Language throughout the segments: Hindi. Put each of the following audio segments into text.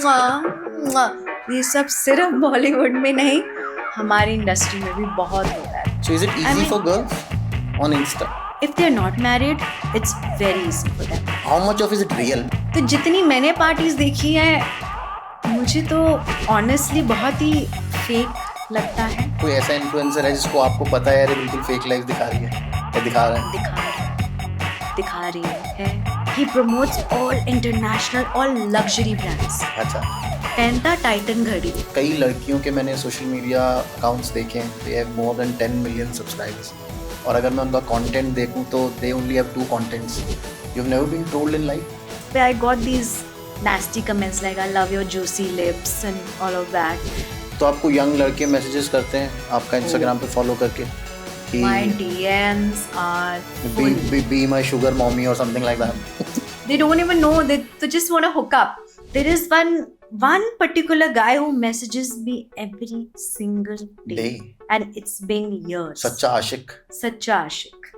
ये सब सिर्फ बॉलीवुड में नहीं, हमारी इंडस्ट्री में भी बहुत होता है. So is it easy for girls on Insta? If they're not married, it's very easy for them. How much of is it real? तो जितनी मैंने पार्टीज देखी हैं, मुझे तो ऑनेस्टली बहुत ही फेक लगता है. कोई ऐसा इन्फ्लुएंसर है जिसको आपको पता है यार ये बिल्कुल फेक लाइफ दिखा रही है या दिखा रहा है? दिखा रही है. He promotes all international, all luxury brands. अच्छा. पहनता टाइटन घड़ी. कई लड़कियों के मैंने सोशल मीडिया अकाउंट्स देखे हैं, they have more than 10 million subscribers. और अगर मैं उनका कंटेंट देखूं तो they only have 2 contents. You've never been trolled in life? I got these nasty comments like I love your juicy lips and all of that. तो आपको यंग लड़के मैसेजेस करते हैं आपका इंस्टाग्राम पे फॉलो करके कि My DMs are full. be my sugar mommy or something like that. They don't even know, they just want to hook up. There is one particular guy who messages me every single day. And it's been years. सच्चा आशिक. Sacha Ashik.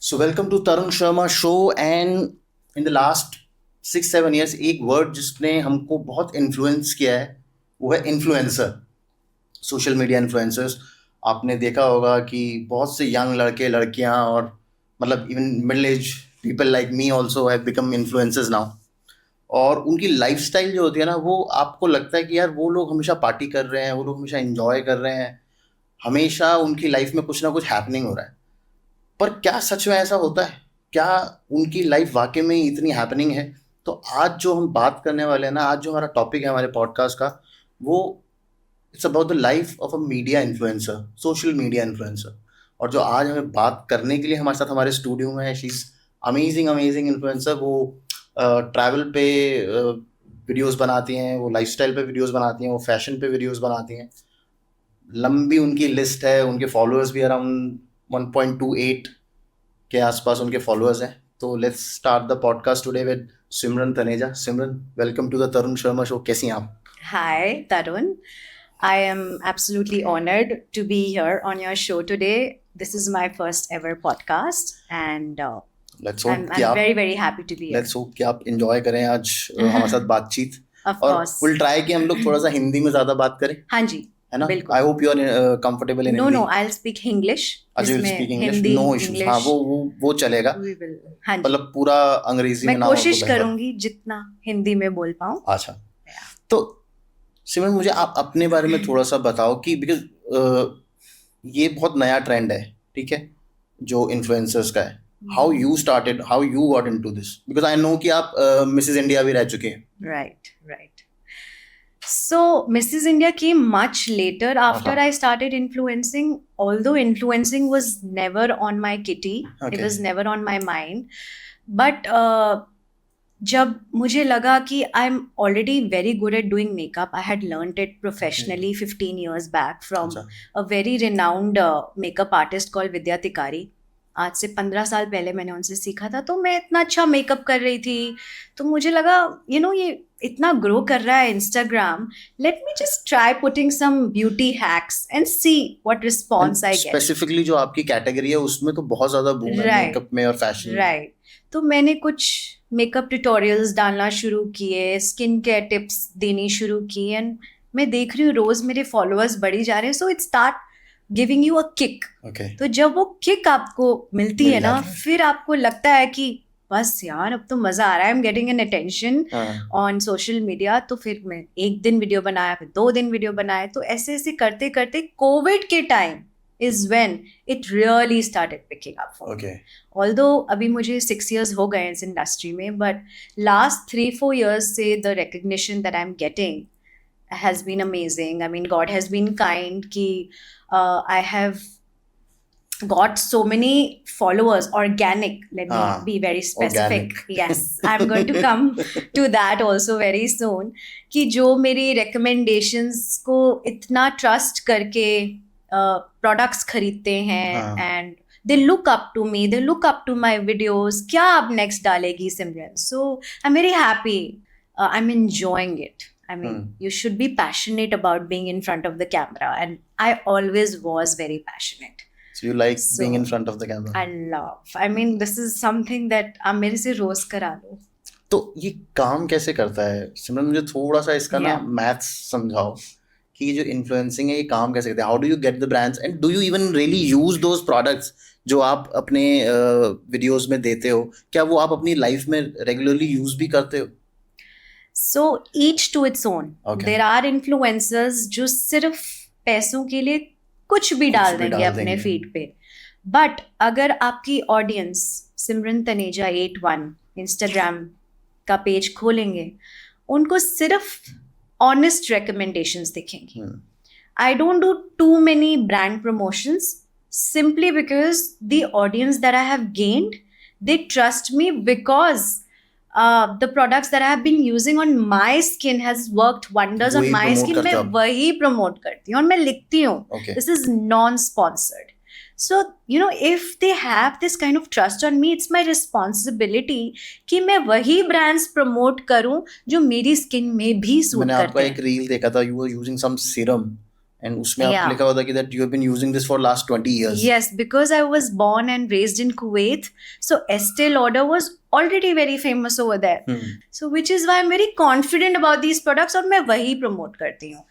So welcome to Tarun Sharma show, and in the last 6-7 years एक वर्ड जिसने हमको बहुत इन्फ्लुएंस किया है वो है इन्फ्लुएंसर. सोशल मीडिया इन्फ्लुएंसर्स आपने देखा होगा कि बहुत से यंग लड़के लड़कियां और मतलब even middle age people like me also have become influencers now. और उनकी लाइफस्टाइल जो होती है ना, वो आपको लगता है कि यार वो लोग हमेशा पार्टी कर रहे हैं, वो लोग हमेशा इंजॉय कर रहे हैं, हमेशा उनकी लाइफ में कुछ ना कुछ हैपनिंग हो रहा है. पर क्या सच में ऐसा होता है? क्या उनकी लाइफ वाकई में इतनी हैपनिंग है? तो आज जो हम बात करने वाले हैं ना, आज जो हमारा टॉपिक है हमारे पॉडकास्ट का, वो it's about the life of a media influencer, social media influencer. और जो आज हमें बात करने के लिए हमारे साथ हमारे स्टूडियो में है, शी इज़ अमेजिंग इन्फ्लुएंसर. वो ट्रैवल पे वीडियोस बनाती हैं, वो लाइफस्टाइल पे वीडियोस बनाती हैं, वो फैशन पे वीडियोस बनाती हैं. लंबी उनकी लिस्ट है, उनके फॉलोअर्स भी अराउंड 1.28 के आसपास उनके फॉलोअर्स हैं. तो let's start the podcast today with Simran Taneja. Simran, welcome to the Tarun Sharma show. कैसी हैं आप? Hi, Tarun. I am absolutely honored to be here on your show today. This is my first ever podcast, and I'm very, very happy to be here. Let's hope कि आप enjoy करें आज हमारे साथ बातचीत. Of और course. we'll try कि हम लोग थोड़ा सा हिंदी में ज़्यादा बात करें. हाँ जी, है ना? बिल्कुल. I hope you are comfortable in Hindi. No, I'll speak English. अच्छा, you'll speak English. Hindi, No issues. English. हाँ, वो चलेगा. We will. हाँ जी. मतलब पूरा अंग्रेजी में मैं ना हो तो कोशिश बेहतर. करूंगी जितना हिंदी में बोल पाऊँ. अच्छा. तो सिमरन, मुझे आप अपने बारे में थोड़ा सा बताओ कि बिकॉज ये बहुत नया ट्रेंड है, ठीक है, जो इन्फ्लुएंसर्स का है. How you started, how you got into this? Because I no कि आप मिसेस इंडिया भी रह चुके हैं. Right. So Mrs. India came much later after I started influencing, although influencing was never on my kitty. Okay. It was never on my mind. But जब मुझे लगा कि I'm already very good at doing makeup, I had learned it professionally 15 years back from a very renowned makeup artist called Vidya Tikari. आज से 15 साल पहले मैंने उनसे सीखा था. तो मैं इतना अच्छा मेकअप कर रही थी, तो मुझे लगा ये इतना ग्रो कर रहा है Instagram, let me just try putting some beauty hacks and see what response I get. Specifically जो आपकी कैटेगरी है उसमें तो बहुत ज़्यादा बूम है मेकअप में और फैशन. राइट. तो मैंने कुछ मेकअप ट्यूटोरियल्स डालना शुरू किए, स्किन केयर टिप्स देनी शुरू की, एंड मैं देख रही हूँ रोज़ मेरे फॉलोअर्स बढ़ी जा रहे हैं. So it start giving you a kick. तो जब वो किक आपको मिलती है ना, फिर आपको लगता है कि बस यार अब तो मज़ा आ रहा है, I am getting an attention on social media. तो फिर मैं एक दिन वीडियो बनाया, फिर 2 दिन वीडियो बनाए. तो ऐसे करते करते कोविड के time is when it really started picking up for me. Although अभी मुझे 6 years हो गए इस इंडस्ट्री में, but last 3-4 years से the recognition that I'm getting has been amazing. I mean, God has been kind कि I have got so many followers, organic. Let me be very specific. Organic. Yes, I'm going to come to that also very soon. कि जो मेरी recommendations को इतना trust करके प्रोडक्ट्स खरीदते हैं, and they look up to me, they look up to my videos. क्या आप नेक्स्ट डालेगी Simran? So I am very happy, I am enjoying it. I mean, you should be passionate about being in front of the camera, and I always was very passionate. So you like being in So front of the camera. I love. I mean, this is something that आप मेरे से रोज करा लो. तो ये काम कैसे करता है सिमरन? मुझे थोड़ा सा इसका ना Yeah. मैथ्स समझाओ कि ये जो इन्फ्लुएंसिंग है ये काम कैसे करता है. How do you get the brands and do you even really use those products जो आप अपने वीडियोस में देते हो? क्या वो आप अपनी लाइफ में रेगुलरली यूज भी करते हो? So each to its own. Okay. There are influencers जो सिर्फ पैसों के लिए कुछ भी डाल भी देंगे डाल अपने देंगे. फीड पे. बट अगर आपकी ऑडियंस सिमरन तनेजा 81 इंस्टाग्राम का पेज खोलेंगे, उनको सिर्फ ऑनेस्ट रिकमेंडेशंस दिखेंगी. I don't do too many brand promotions simply because the audience that I have gained, they trust me because the products that I have been using on my skin has worked wonders on वही my promote skin. करते मैं हो आप. वही promote करती हूँ और मैं लिखती हूँ. Okay. This is non-sponsored. So, you know, if they have this kind of trust on me, it's my responsibility कि मैं वही brands promote करूँ जो मेरी skin में भी suit मैंने आपका करते एक हैं. रील देखा था, you were using some serum and उसमें आप Yeah. लिखा हुआ था कि that you have been using this for last 20 years. Yes, because I was born and raised in Kuwait, so Estee Lauder was already very famous over there. So which is why I'm very confident about these products और मैं वही promote करती हूँ.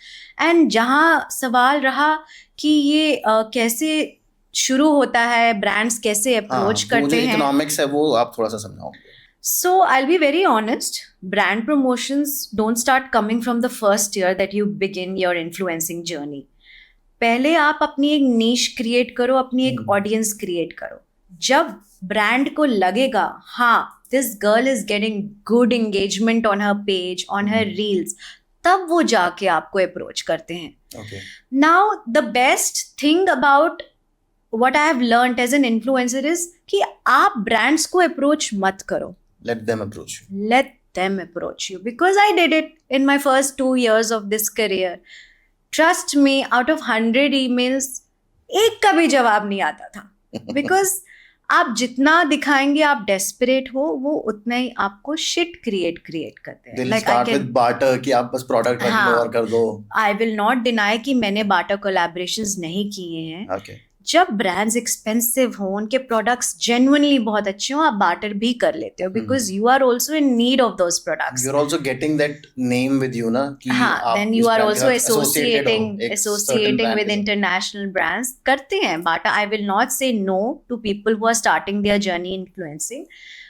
And जहाँ सवाल रहा कि ये कैसे शुरू होता है, brands कैसे approach वो जो करते हैं. इकोनॉमिक्स है वो आप थोड़ा सा समझाओ. So I'll be very honest, brand promotions don't start coming from the first year that you begin your influencing journey. पहले आप अपनी एक नीश क्रिएट करो, अपनी एक ऑडियंस क्रिएट करो. जब ब्रांड को लगेगा हाँ this girl is getting good engagement on her page, on her reels, तब वो जाके आपको अप्रोच करते हैं. Okay. Now the best thing about what I have learned as an influencer is कि आप ब्रांड्स को अप्रोच मत करो. Let them approach you. Let them approach you, because I did it in my first 2 years of this career. Trust me, out of 100 emails, एक का भी जवाब नहीं आता था. Because आप जितना दिखाएंगे आप desperate हो, वो उतना ही आपको shit create करते हैं. They'll start with barter कि आप बस प्रोडक्ट रख लो हाँ. और कर दो. I will not deny कि मैंने barter collaborations नहीं किए हैं. Okay. जब ब्रांड्स एक्सपेंसिव हो, उनके प्रोडक्ट्स जेन्युइनली बहुत अच्छे हो, आप बार्टर भी कर लेते हो because you are also in need of those products. You're also getting that name with you ना कि हाँ, आप then इस you are brand के also साथ associated हो, एक certain associating brand with के साथ. international brands. करते हैं barter. I will not say no to people who are starting their journey influencing.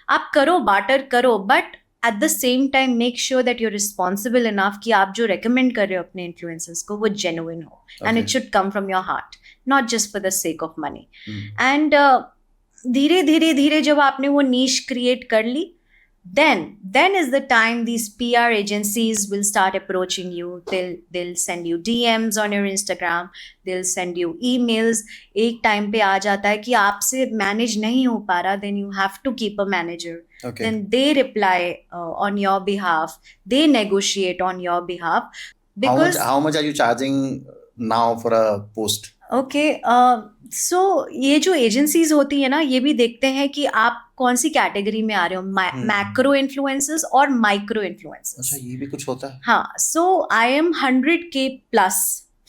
आप करो, बार्टर करो, but at the same time make sure that you're responsible enough कि आप जो recommend कर रहे हो अपने influencers को वो genuine हो, and it should come from your heart, not just for the sake of money. And धीरे धीरे जब आपने वो niche create कर ली, then is the time these PR agencies will start approaching you. They'll send you DMs on your Instagram, they'll send you emails. एक time पे आ जाता है कि आपसे manage नहीं हो पा रहा, then you have to keep a manager. Okay. Then they reply on your behalf, they negotiate on your behalf. Because How much are you charging now for a post? okay, so ये जो एजेंसीज होती है ना, ये भी देखते हैं कि आप कौन सी कैटेगरी में आ रहे हो, मैक्रो इन्फ्लुएंसर्स और माइक्रो इन्फ्लुएंसर्स. अच्छा, ये भी कुछ होता है. हाँ, so I am 100K plus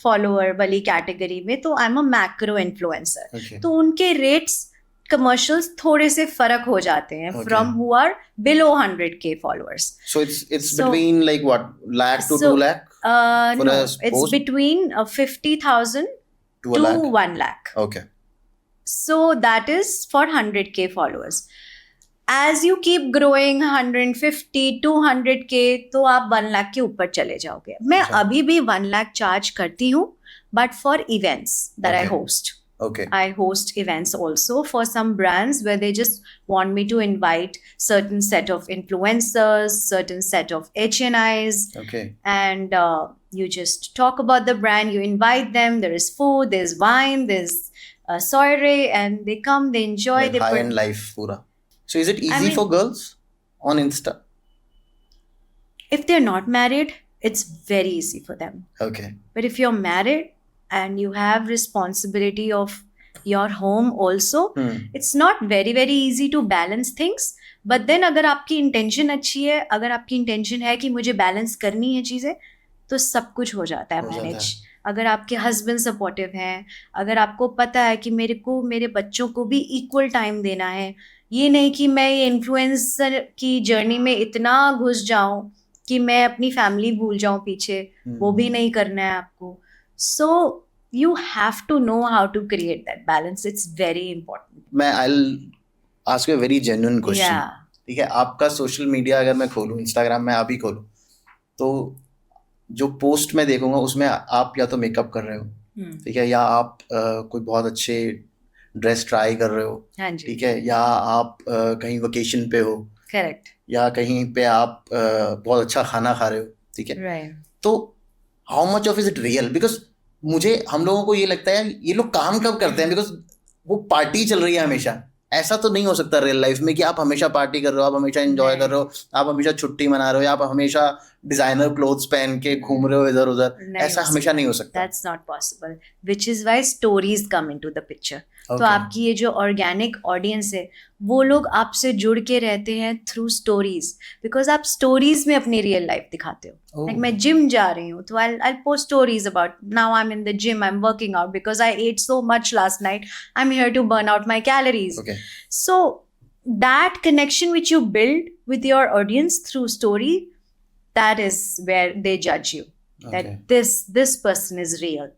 follower वाली कैटेगरी में, तो I am a macro influencer. Okay. तो उनके रेट्स कमर्शियल्स थोड़े से फर्क हो जाते हैं Okay. From who are below 100K followers. So it's So- between like what, lakh to So, 2 lakh For No, a it's post? between 50,000 to a to lakh? 1 lakh. Okay. So that is for 100K followers. As you keep growing 150, 200K, तो आप 1 lakh के ऊपर चले जाओगे. मैं अच्छा. अभी भी 1 lakh चार्ज करती हूँ, but for events that I Okay. host. Okay. I host events also for some brands where they just want me to invite certain set of influencers, certain set of HNIs, Okay. and you just talk about the brand, you invite them, there is food, there's wine, there's soiree, and they come, they enjoy, Like they high-end life पूरा. So is it easy mean- for girls on Insta? if they're not married, it's very easy for them. Okay. But if you're married and you have responsibility of your home also, it's not very easy to balance things, but then अगर आपकी इंटेंशन अच्छी है, अगर आपकी इंटेंशन है कि मुझे बैलेंस करनी है चीज़ें, तो सब कुछ हो जाता है हो जाता मैनेज. है. अगर आपके हस्बैंड सपोर्टिव हैं, अगर आपको पता है कि मेरे को मेरे बच्चों को भी इक्वल टाइम देना है, ये नहीं कि मैं ये इन्फ्लुएंसर की जर्नी में इतना घुस जाऊं कि मैं अपनी फैमिली भूल जाऊं पीछे, वो भी नहीं करना है आपको. सो you have to know how to create that balance. It's very important. मैं I'll ask you a very genuine question. Yeah. ठीक है, आपका सोशल मीडिया अगर मैं खोलूँ, इंस्टाग्राम में अभी खोलूँ, तो जो पोस्ट मैं देखूंगा उसमें आप या तो मेकअप कर रहे हो, ठीक है, या आप कोई बहुत अच्छे ड्रेस ट्राई कर रहे हो, हाँ जी. ठीक है, या आप कहीं वेकेशन पे हो, Correct. या कहीं पे आप बहुत अच्छा खाना खा रहे हो, ठीक है. Right. तो how much of is it real? Because मुझे, हम लोगों को ये लगता है ये लोग काम कब करते हैं, बिकॉज वो पार्टी चल रही है हमेशा. ऐसा तो नहीं हो सकता रियल लाइफ में कि आप हमेशा पार्टी कर रहे हो, आप हमेशा एंजॉय कर रहे हो, आप हमेशा छुट्टी मना रहे हो, या आप हमेशा डिजाइनर क्लोथ्स पहन के घूम रहे हो इधर उधर. ऐसा हमेशा नहीं हो सकता. That's not possible. Which is why stories come into the picture. तो Okay. आपकी ये जो ऑर्गेनिक ऑडियंस है, वो लोग आपसे जुड़ के रहते हैं थ्रू स्टोरीज, बिकॉज आप स्टोरीज में अपनी रियल लाइफ दिखाते हो. Oh. लाइक मैं जिम जा रही हूँ, तो I'll post stories about now I'm in the gym, I'm working out because I ate so much last night, I'm here to burn out my calories. Okay. So that connection which you build with your audience through story, that is where they judge you. Okay. That this person is real.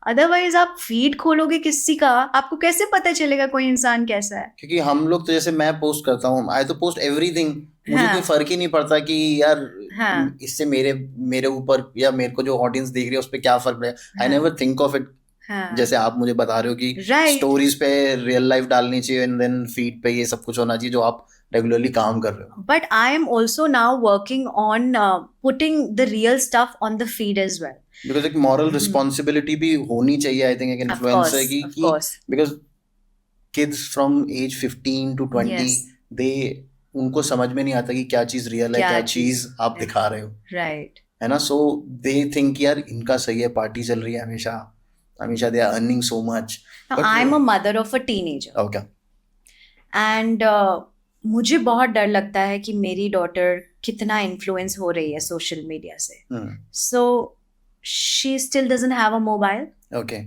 Otherwise आप फीड खोलोगे किसी का, आपको कैसे पता चलेगा कोई इंसान कैसा है? क्योंकि हम लोग तो, जैसे मैं पोस्ट करता हूँ, आई तो पोस्ट एवरीथिंग, मुझे हाँ. कोई फर्क ही नहीं पड़ता कि यार हाँ. इससे मेरे ऊपर या मेरे को जो ऑडियंस देख रही है उस पर क्या फर्क पड़ेगा. I never think of it. हाँ. जैसे आप मुझे बता रहे हो कि Right. स्टोरीज पे रियल लाइफ डालनी चाहिए एंड देन फीड पे ये सब कुछ होना चाहिए जो आप रेगुलरली काम कर रहे हो. But I am also now working on putting the real stuff on the feed as well. Because एक मॉरल रिस्पॉन्सिबिलिटी भी होनी चाहिए, आई थिंक, एक इन्फ्लुएंसर की, because kids from age 15 to 20 Yes. They, उनको समझ में नहीं आता कि क्या चीज रियल है, क्या चीज आप दिखा रहे हो, Right. है ना. सो दे थिंक यार इनका सही है, पार्टी चल रही है हमेशा हमेशा, they are earning so much. Now I'm a mother of a teenager. Okay. And मुझे बहुत डर लगता है कि मेरी डॉटर कितना इन्फ्लुएंस हो रही है सोशल मीडिया से. So she still doesn't have a mobile. Okay.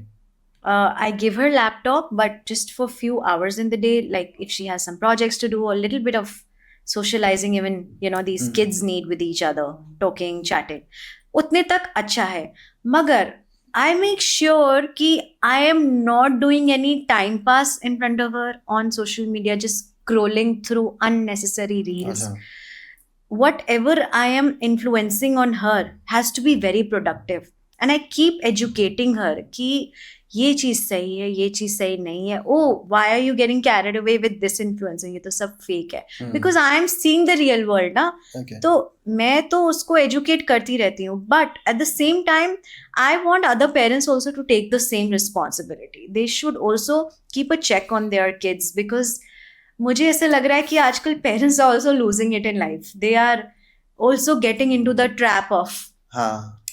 I give her laptop, but just for few hours in the day, like if she has some projects to do, a little bit of socializing, even, you know, these kids need with each other, talking, chatting. उतने तक अच्छा है. मगर I make sure कि I am not doing any time pass in front of her on social media, just scrolling through unnecessary reels. Whatever I am influencing on her has to be very productive, and I keep educating her कि ये चीज सही है, ये चीज सही नहीं है. Oh, why are you getting carried away with this influencer? ये तो सब fake है. Because I am seeing the real world ना. Okay. तो मैं तो उसको educate करती रहती हूँ, but at the same time I want other parents also to take the same responsibility. They should also keep a check on their kids, because मुझे ऐसे लग रहा है कि आजकल parents are also losing it in life. They are also getting in to the trap of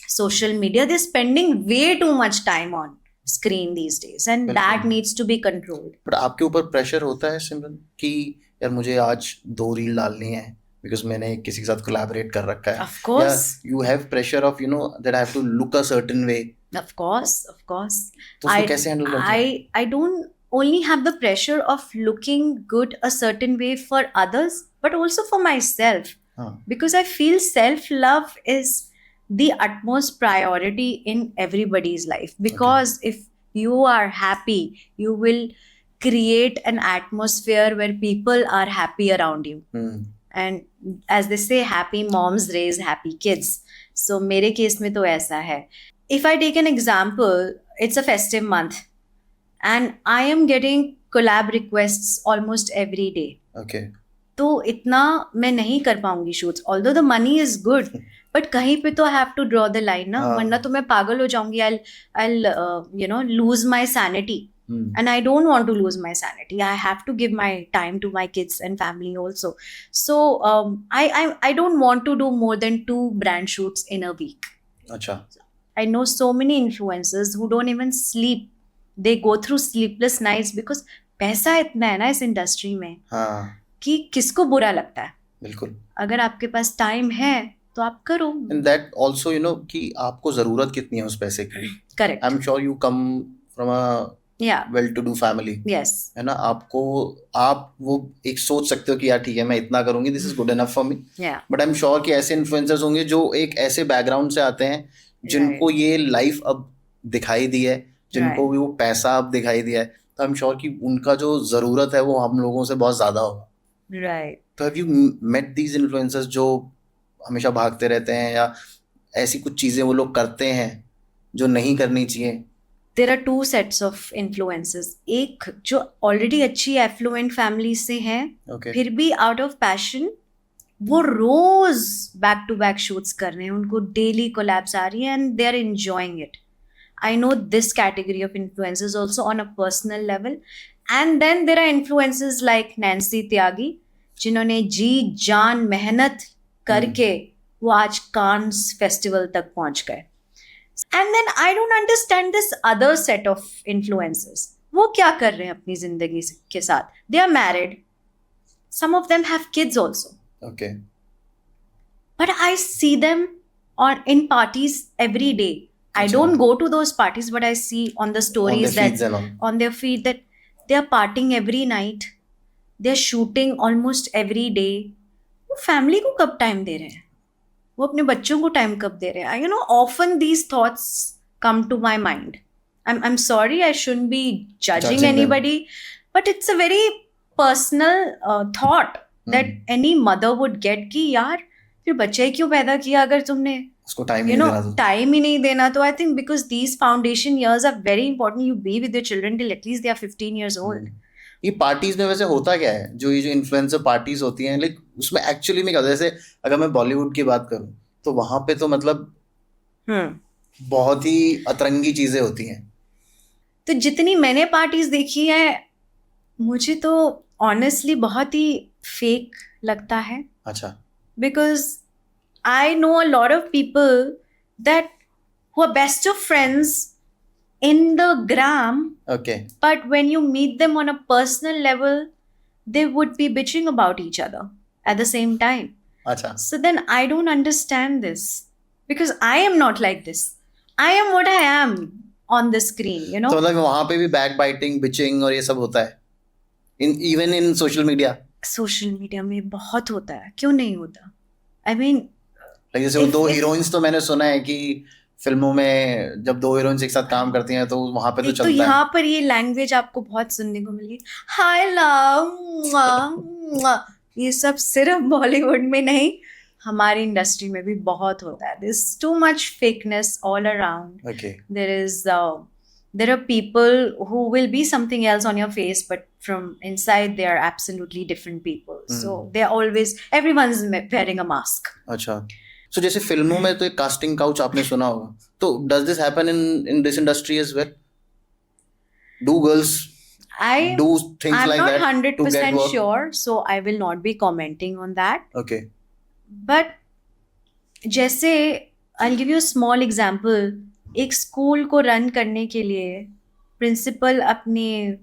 social media. They spending way too much time on screen these days, and that needs to be controlled. But आपके ऊपर प्रेशर होता है सिमरन कि यार मुझे आज 2 रील डालनी है बिकॉज मैंने किसी के साथ कोलैबोरेट कर रखा है? Of course you have pressure of, you know, that I have to look a certain way. Of course तो उसको कैसे हैंडल करते हैं? I don't only have the pressure of looking good a certain way for others, but also for myself. Because I feel self-love is the utmost priority in everybody's life. Because if you are happy, you will create an atmosphere where people are happy around you. And as they say, happy moms raise happy kids. So मेरे केस में तो ऐसा है. If I take an example, it's a festive month. And I am getting collab requests almost every day. Okay. तो इतना मैं नहीं कर पाऊंगी shoots. Although the money is good, but कहीं पे तो I have to draw the line ना, वरना तो मैं पागल हो जाऊंगी. I'll you know, lose my sanity. And I don't want to lose my sanity. I have to give my time to my kids and family also. So I don't want to do more than 2 brand shoots in a week. अच्छा. I know so many influencers who don't even sleep. They go through sleepless nights because पैसा इतना है ना इस इंडस्ट्री में. कि किसको बुरा लगता है. बिल्कुल. अगर आपके पास टाइम है तो आप करो. एंड दैट ऑल्सो कि आपको जरूरत कितनी है उस पैसे की. Correct. I am sure you come from a yeah. Well to do family, yes. है ना. आपको आप वो एक सोच सकते हो कि यार ठीक है मैं इतना करूंगी, this is good enough for me. Yeah. But I am sure कि ऐसे इन्फ्लुएंसर्स होंगे जो एक ऐसे बैकग्राउंड से आते हैं जिनको ये लाइफ अब दिखाई दी है, जिनको भी वो पैसा अब दिखाई दिया है, तो आई एम श्योर कि उनका जो जरूरत है वो हम लोगों से बहुत ज्यादा होगा. राइट. तो have you met these influencers जो हमेशा भागते रहते हैं, या ऐसी कुछ चीजें वो लोग करते हैं जो नहीं करनी चाहिए? There are two sets of influences. एक जो ऑलरेडी अच्छी एफ्लुएंट फैमिली से हैं, Okay. फिर भी आउट ऑफ पैशन वो रोज बैक टू बैक शूट्स कर रहे हैं, उनको डेली कोलैब्स आ रही है and they are enjoying it. I know this category of influencers also on a personal level. And then there are influencers like Nancy Tyagi, जिन्होंने जी जान मेहनत करके वो आज कांस फेस्टिवल तक पहुंच गए. And then I don't understand this other set of influencers. वो क्या कर रहे हैं अपनी जिंदगी के साथ? They are married. Some of them have kids also. Okay. But I see them in parties every day. I Achha. don't go to those parties, but I see on the stories On their feeds and all. on their feed that they are partying every night. They are shooting almost every day. वो फैमिली को कब टाइम दे रहे हैं? वो अपने बच्चों को टाइम कब दे रहे हैं? Often these thoughts come to my mind. I am sorry, I shouldn't be judging anybody, but it's a very personal thought that any mother would get कि यार फिर बच्चे क्यों पैदा किया अगर तुमने उसको टाइम टाइम ही नहीं देना. तो I think because these foundation years are very important. You be with your children till at least they are 15 years old. ये पार्टीज में वैसे होता क्या है, जो ये जो इन्फ्लुएंसर पार्टीज होती हैं, लाइक उसमें एक्चुअली में क्या होता है? जैसे अगर मैं बॉलीवुड की बात करूं तो वहां पे तो मतलब बहुत ही अतरंगी चीजें होती हैं. तो जितनी मैंने पार्टीज देखी है, मुझे तो ऑनेस्टली बहुत ही फेक लगता है. अच्छा. Because I know a lot of people that who are best of friends in the gram, Okay. but when you meet them on a personal level, they would be bitching about each other at the same time. Acha. So then I don't understand this, because I am not like this. I am what I am on the screen, तो मतलब वहाँ पे भी backbiting, bitching और ये सब होता है, even in social media. Social media में बहुत होता है, क्यों नहीं होता? I mean, like जैसे वो दो हीरोइंस तो मैंने सुना है कि फिल्मों में जब दो हीरोइंस एक साथ काम करती हैं तो वहां पे तो चलता है. तो यहाँ पर ये लैंग्वेज आपको बहुत सुनने को मिली, हाय लव, ये सब सिर्फ बॉलीवुड में नहीं, हमारी इंडस्ट्री में भी बहुत होता है. This too much fakeness all around. Okay. There are people who will be something else on your face, but from inside they are absolutely different people. So they are always, everyone's wearing a mask. अच्छा. So जैसे फिल्मों में तो एक कास्टिंग काउच आपने सुना होगा, तो does this happen in this industry as well? Do girls do things I'm like not that 100% to get work? sure, so I will not be commenting on that. Okay. But जैसे I'll give you a small example. एक स्कूल को रन करने के लिए प्रिंसिपल अपने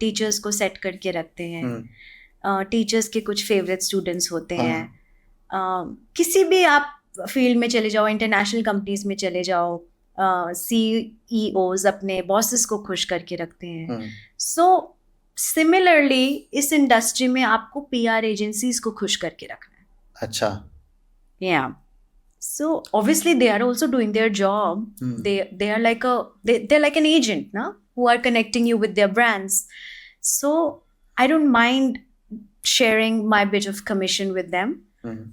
टीचर्स को सेट करके रखते हैं. टीचर्स के कुछ फेवरेट स्टूडेंट्स होते हैं. किसी भी आप फील्ड में चले जाओ, इंटरनेशनल कंपनीज में चले जाओ, CEOs अपने बॉसेस को खुश करके रखते हैं. सो सिमिलरली इस इंडस्ट्री में आपको PR एजेंसीज को खुश करके रखना है. अच्छा. Yeah. So obviously they are also doing their job. They are like they're like an agent, na, who are connecting you with their brands. So I don't mind sharing my bit of commission with them.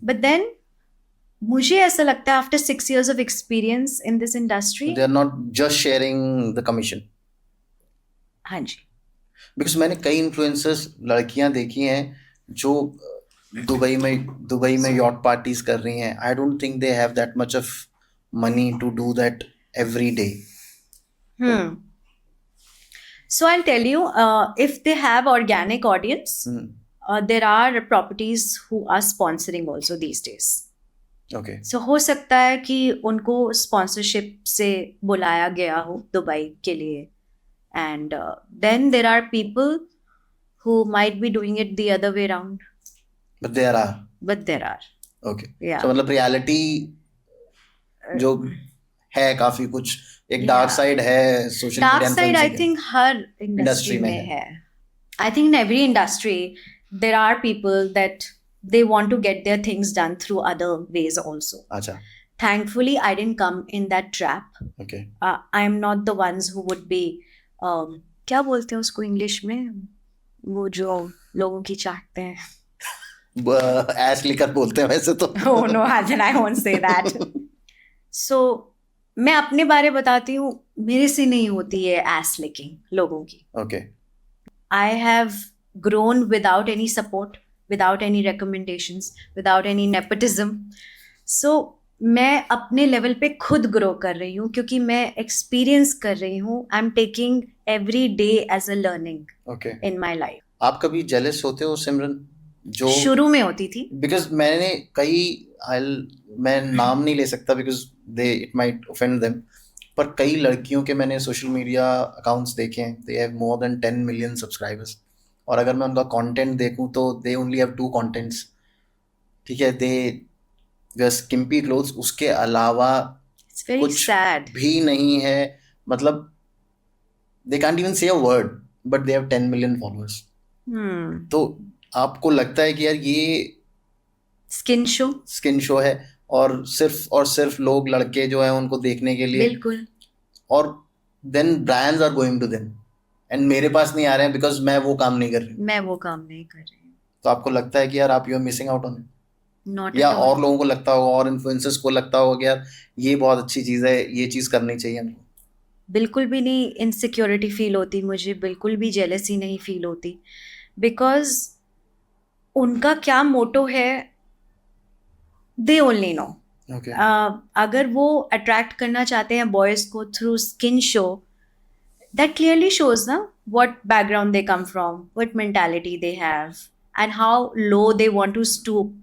But then मुझे ऐसा लगता है after 6 years of experience in this industry, they are not just sharing the commission. हाँ जी. Because मैंने कई इन्फ्लुएंसर्स लड़कियां देखी हैं जो दुबई में यॉट पार्टीज कर रही हैं. I don't think they have that much of money to do that every day. So I'll tell you, if they have organic audience, there are properties who are sponsoring also these days. Okay. So हो सकता है कि उनको sponsorship से बुलाया गया हो दुबई के लिए. And then there are people who might be doing it the other way around, but there are. but there are. Okay. Yeah. So मतलब रियलिटी जो है काफी कुछ एक डार्क Yeah. साइड है social dark media side I influencing think her Industry industry में में है. I think in every industry there are people that they want to get their things done through other ways also. अच्छा. Thankfully, I didn't come in that trap. Okay. I am not the ones who would be क्या बोलते हैं उसको इंग्लिश में, वो जो लोगों की चाटते हैं. ऐस लिकर बोलते हैं वैसे तो. Oh no, I won't say that. So मैं अपने बारे बताती हूँ, मेरे से नहीं होती है एस लिकिंग लोगों की. Okay. I have grown without any support, without any recommendations, without any nepotism. So मैं अपने लेवल पे खुद ग्रो कर रही हूँ क्योंकि मैं एक्सपीरियंस कर रही हूँ. I am taking every day as a learning Okay. In my life. आप कभी जेलस होते हो सिमरन? जो शुरू में होती थी. बिकॉज मैंने मैं नाम नहीं ले सकता because they it might offend them, पर कई लड़कियों के मैंने सोशल मीडिया अकाउंट्स देखे हैं. They have more than 10 million subscribers, और अगर मैं उनका कंटेंट देखूं तो दे ओनली हैव 2 कंटेंट्स. ठीक है, दे वेयर स्किम्पी क्लोथ्स, उसके अलावा इट्स वेरी कुछ सैड. भी नहीं है. मतलब दे कांट इवन से a word but they have 10 million followers. तो आपको लगता है कि यार ये स्किन शो है और सिर्फ लोग लड़के जो हैं उनको देखने के लिए, बिल्कुल. और then brands are going to them and मेरे पास नहीं आ रहे हैं बिकॉज मैं वो काम नहीं कर रही. मैं वो काम नहीं कर रही हूँ. तो आपको लगता है कि यार आप you are missing out on it, not या और लोगों को लगता होगा और इन्फ्लुएंसर्स को लगता होगा कि यार ये बहुत अच्छी चीज़ है, ये चीज़ करनी चाहिए हमको? बिल्कुल भी नहीं इनसिक्योरिटी फील होती मुझे, बिल्कुल भी जेलसी नहीं फील होती. बिकॉज उनका क्या मोटो है दे ओनली नो. ओके. अगर वो अट्रैक्ट करना चाहते हैं बॉयज़ को through skin show, that clearly shows ना what background they come from, what mentality they have, and how low they want to scoop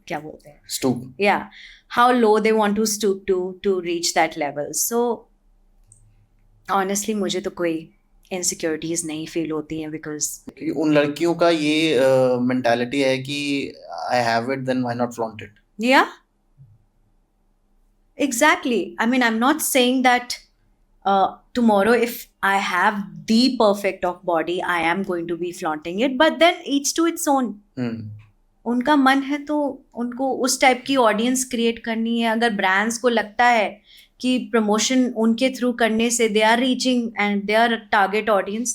क्या बोलते हैं, Stoop. yeah, how low they want to stoop to reach that level. So honestly मुझे तो कोई insecurities नहीं feel होती हैं because क्योंकि उन लड़कियों का ये मेंटालिटी है कि I have it then why not flaunt it. yeah, exactly. I mean, I'm not saying that tomorrow if I have the perfect of body I am going to be flaunting it, but then each to its own. उनका मन है तो उनको उस टाइप की ऑडियंस क्रिएट करनी है. अगर ब्रांड्स को लगता है कि प्रमोशन उनके थ्रू करने से they are reaching and they are target audience,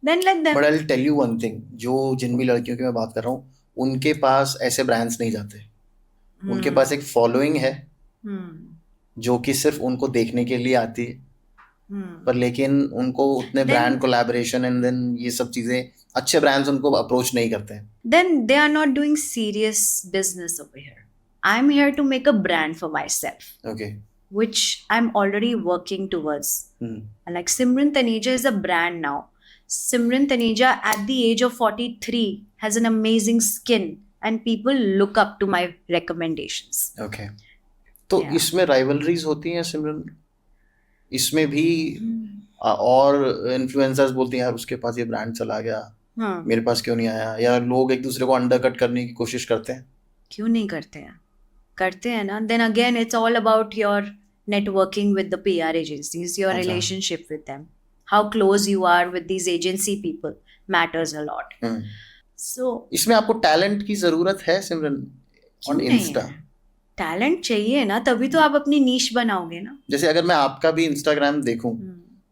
then let them. But I will tell you one thing, जो जिन भी लड़कियों की मैं बात कर रहा हूँ उनके पास ऐसे ब्रांड्स नहीं जाते. उनके पास एक फॉलोइंग है जो कि सिर्फ उनको देखने के लिए आती है, पर लेकिन उनको उतने ब्रांड कोलैबोरेशन एंड देन ये सब चीजें अच्छे ब्रांड्स उनको अप्रोच नहीं करते हैं. Then they are not doing serious business over here. I'm here to make a brand for myself. Okay. Which I'm already working towards. And like Simran Taneja is a brand now. Simran Taneja at the age of 43 has an amazing skin and people look up to my recommendations. Okay. तो इसमें राइवलरीज होती हैं सिमरन? इसमें भी और इन्फ्लुएंसर्स बोलते हैं यार उसके पास ये ब्रांड चला गया, मेरे पास क्यों नहीं आया, या लोग एक दूसरे को अंडरकट करने की कोशिश करते हैं? क्यों नहीं करते हैं? करते हैं ना. Then again it's all about your networking with the PR agencies, your relationship with them, how close you are with these agency people matters a lot. So इसमें आपको टैलेंट की जरूरत है सिमरन ऑन इंस्टा? टैलेंट चाहिए ना, तभी तो आप अपनी नीश बनाओगे ना. जैसे अगर मैं आपका भी इंस्टाग्राम देखूं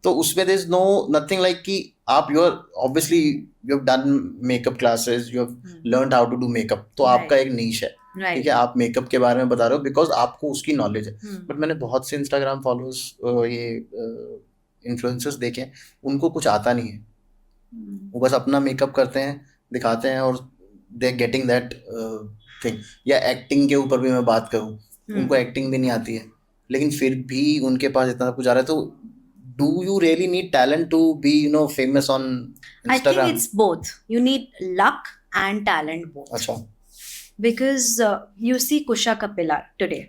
तो उसमें there is no nothing like कि आप you are obviously you have done makeup classes, you have learned how to do makeup, तो आपका एक नीश है. ठीक है, आप मेकअप के बारे में बता रहे हो बिकॉज आपको उसकी नॉलेज है. बट मैंने बहुत से इंस्टाग्राम फॉलोअर्स ये इन्फ्लुएंसर्स देखे हैं, उनको कुछ आता नहीं है. वो बस अपना मेकअप करते हैं, दिखाते हैं और they are getting that thing. या एक्टिंग के ऊपर भी मैं बात करूं, उनको एक्टिंग भी नहीं आती है, लेकिन फिर भी उनके पास इतना कुछ आ रहा है. तो do you really need talent to be famous on Instagram? I think it's both. You need luck and talent both. अच्छा. Because you see Kusha Kapila today.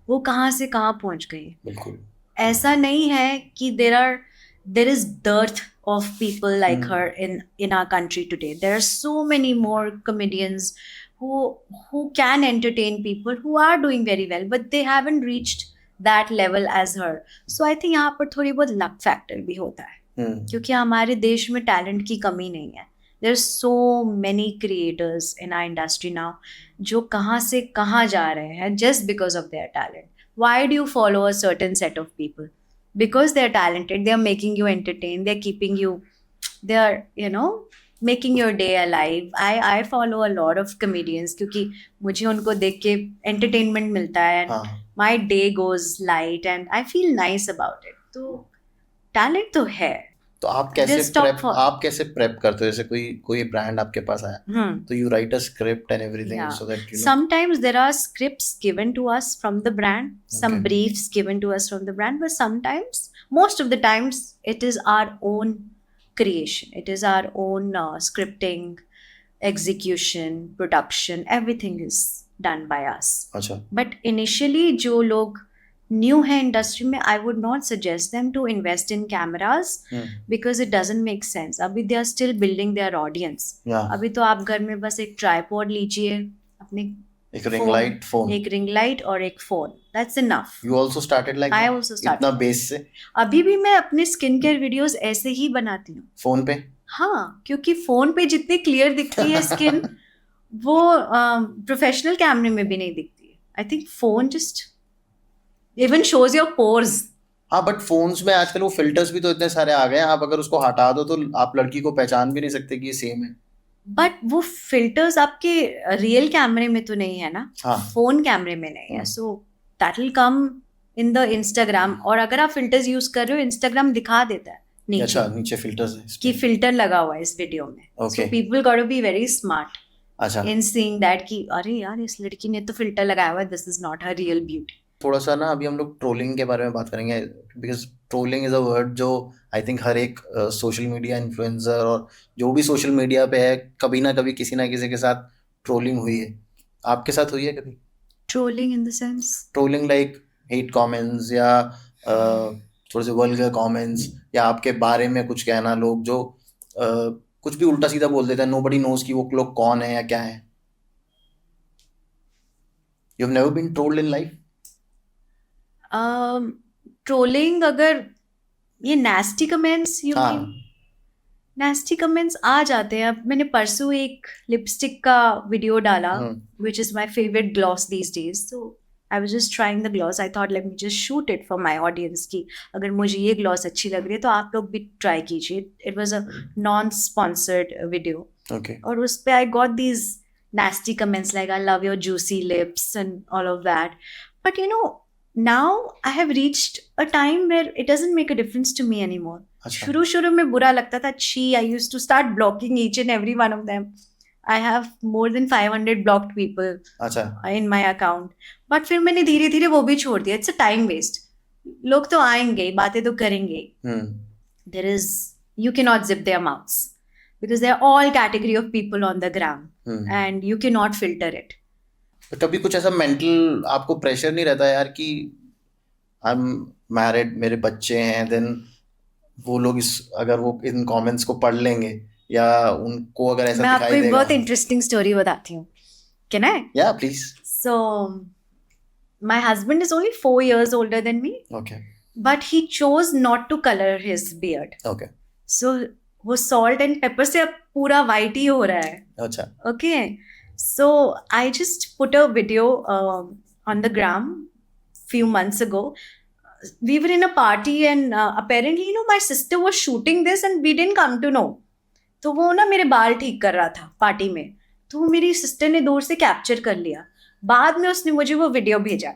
वो कहाँ से कहाँ पहुँच गई. बिल्कुल. ऐसा नहीं है कि there is dearth of people like her in our country today. There are so many more comedians who can entertain people, who are doing very well, but they haven't reached that level as her. So I think यहाँ पर थोड़ी बहुत luck factor भी होता है, क्योंकि हमारे देश में talent की कमी नहीं है. There's so many creators in our industry now जो कहाँ से कहाँ जा रहे हैं just because of their talent. Why do you follow a certain set of people? Because they're talented, they're making you entertain, they're keeping you, they're, making your day alive. I follow a lot of comedians क्योंकि मुझे उनको देख के entertainment मिलता है, and my day goes light and I feel nice about it. तो talent तो है. तो आप कैसे प्रेप करते हो? जैसे कोई ब्रांड आपके पास आया, तो you right a script and everything so that sometimes there are scripts given to us from the brand, some briefs given to us from the brand, but sometimes, most of the times, it is our own creation. It is our own scripting, execution, production, everything is done by us. अच्छा. But initially जो लोग new है इंडस्ट्री में, I would not suggest them to invest in cameras because it doesn't make sense. अभी they are still building their audience. अभी तो आप घर में बस एक tripod लीजिए, अपने एक रिंग लाइट और एक phone, that's enough. You also started like I also started. इतना बेस से? अभी भी मैं अपने स्किन केयर वीडियोस ऐसे ही बनाती हूँ फोन पे. हाँ, क्योंकि फोन पे जितनी क्लियर दिखती है स्किन वो प्रोफेशनल कैमरे में भी नहीं दिखती है. I think phone just even shows your pores. हाँ, बट फोन्स में आजकल वो फिल्टर्स भी तो इतने सारे आ गए हैं, आप अगर उसको हटा दो तो आप लड़की को पहचान भी नहीं सकते कि ये सेम है. बट वो फिल्टर्स आपके रियल कैमरे में तो नहीं है ना, फोन कैमरे में नहीं है. So that will come in the Instagram. और अगर आप फिल्टर्स यूज कर रहे हो, इंस्टाग्राम दिखा देता है नीचे फिल्टर्स है कि फिल्टर लगा हुआ है इस वीडियो में. So people got to be very smart in seeing that कि अरे यार इस लड़की ने तो फिल्टर लगाया हुआ है, this is not her real beauty. थोड़ा सा ना अभी हम लोग ट्रोलिंग के बारे में बात करेंगे, because trolling is a word जो आई थिंक हर एक सोशल मीडिया इन्फ्लुएंसर और जो भी सोशल मीडिया पे है, कभी ना कभी किसी ना किसी के साथ ट्रोलिंग हुई है. आपके साथ हुई है कभी trolling? In the sense trolling like hate comments या थोड़े से वल्गर कमेंट्स, या आपके बारे में कुछ कहना, लोग जो कुछ भी उल्टा सीधा बोल देते हैं, नोबडी नोज कि वो लोग कौन है या क्या है. You have never been trolled in life? Trolling, अगर ये नास्टी कमेंट्स, नास्टी कमेंट्स आ जाते हैं. अब मैंने परसों एक लिपस्टिक का वीडियो डाला, which is my favourite gloss these days. So I was just trying the gloss. I thought let me just shoot it for my audience की अगर मुझे ये ग्लॉस अच्छी लग रही है तो आप लोग भी ट्राई कीजिए. It was a non sponsored video, और उस पर I got these nasty comments like I love your juicy lips and all of that. But now I have reached a time where it doesn't make a difference to me anymore. शुरू में बुरा लगता था. I used to start blocking each and every one of them. I have more than 500 blocked people in my account. But फिर मैंने धीरे धीरे वो भी छोड़ दिया. It's a time waste. लोग तो आएंगे, बातें तो करेंगे. You cannot zip their mouths because they are all category of people on the ground. And you cannot filter it. तो कभी कुछ ऐसा मेंटल आपको प्रेशर नहीं रहता यार कि आई एम मैरिड, मेरे बच्चे हैं, देन वो लोग अगर वो इन कमेंट्स को पढ़ लेंगे या उनको अगर ऐसा दिखाई देगा? मैं आपको एक बहुत इंटरेस्टिंग स्टोरी बताती हूँ. Can I? Yeah, please. So my husband is only 4 years older than me. Okay. But he chose not to color his beard. Okay. So वो सॉल्ट एंड पेपर से अब पूरा वाइट ही हो रहा है. अच्छा. Okay, so I just put a video on the gram few months ago. We were in a party and apparently my sister was shooting this and we didn't come to know. तो वो ना मेरे बाल ठीक कर रहा था पार्टी में, तो मेरी सिस्टर ने दूर से कैप्चर कर लिया. बाद में उसने मुझे वो वीडियो भेजा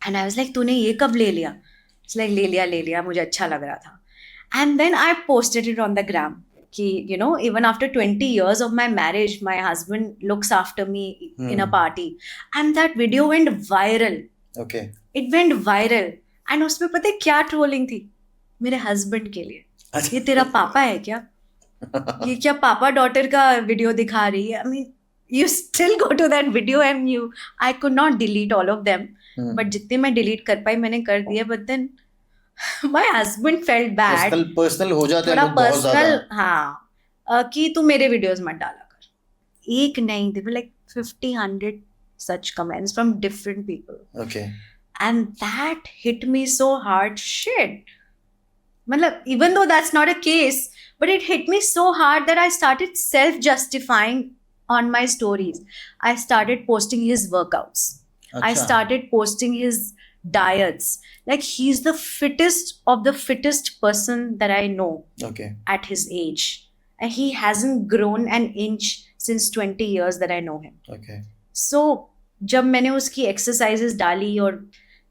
एंड आई वाज लाइक तूने ये कब ले लिया? इट्स लाइक ले लिया, मुझे अच्छा लग रहा था. And then I posted it on the gram. Ki, even after 20 years of my marriage, my husband looks after me in a party. And that video went viral. Okay. It went viral. And उसमें पता है क्या ट्रोलिंग थी? मेरे हस्बैंड के लिए. ये तेरा पापा है क्या? ये क्या पापा डॉटर का वीडियो दिखा रही है? I mean, you still go to that video and I could not delete all of them. But जितने मैं delete कर पाई मैंने कर दिया. But then my husband felt bad, personal हो जाते हैं थोड़ा लोग बहुत ज्यादा। पर्सनल, हाँ, कि तू मेरे वीडियोस मत डाला कर। एक नहीं, they were like 50-100 such comments from different people, okay and that hit me so hard. Shit, मतलब even though that's not a case, but it hit me so hard that I started self justifying on my stories. I started posting his workouts, I अच्छा started posting his diets, like he's the fittest of the fittest person that I know okay at his age, and he hasn't grown an inch since 20 years that I know him. Okay So जब मैंने उसकी एक्सरसाइजेस डाली और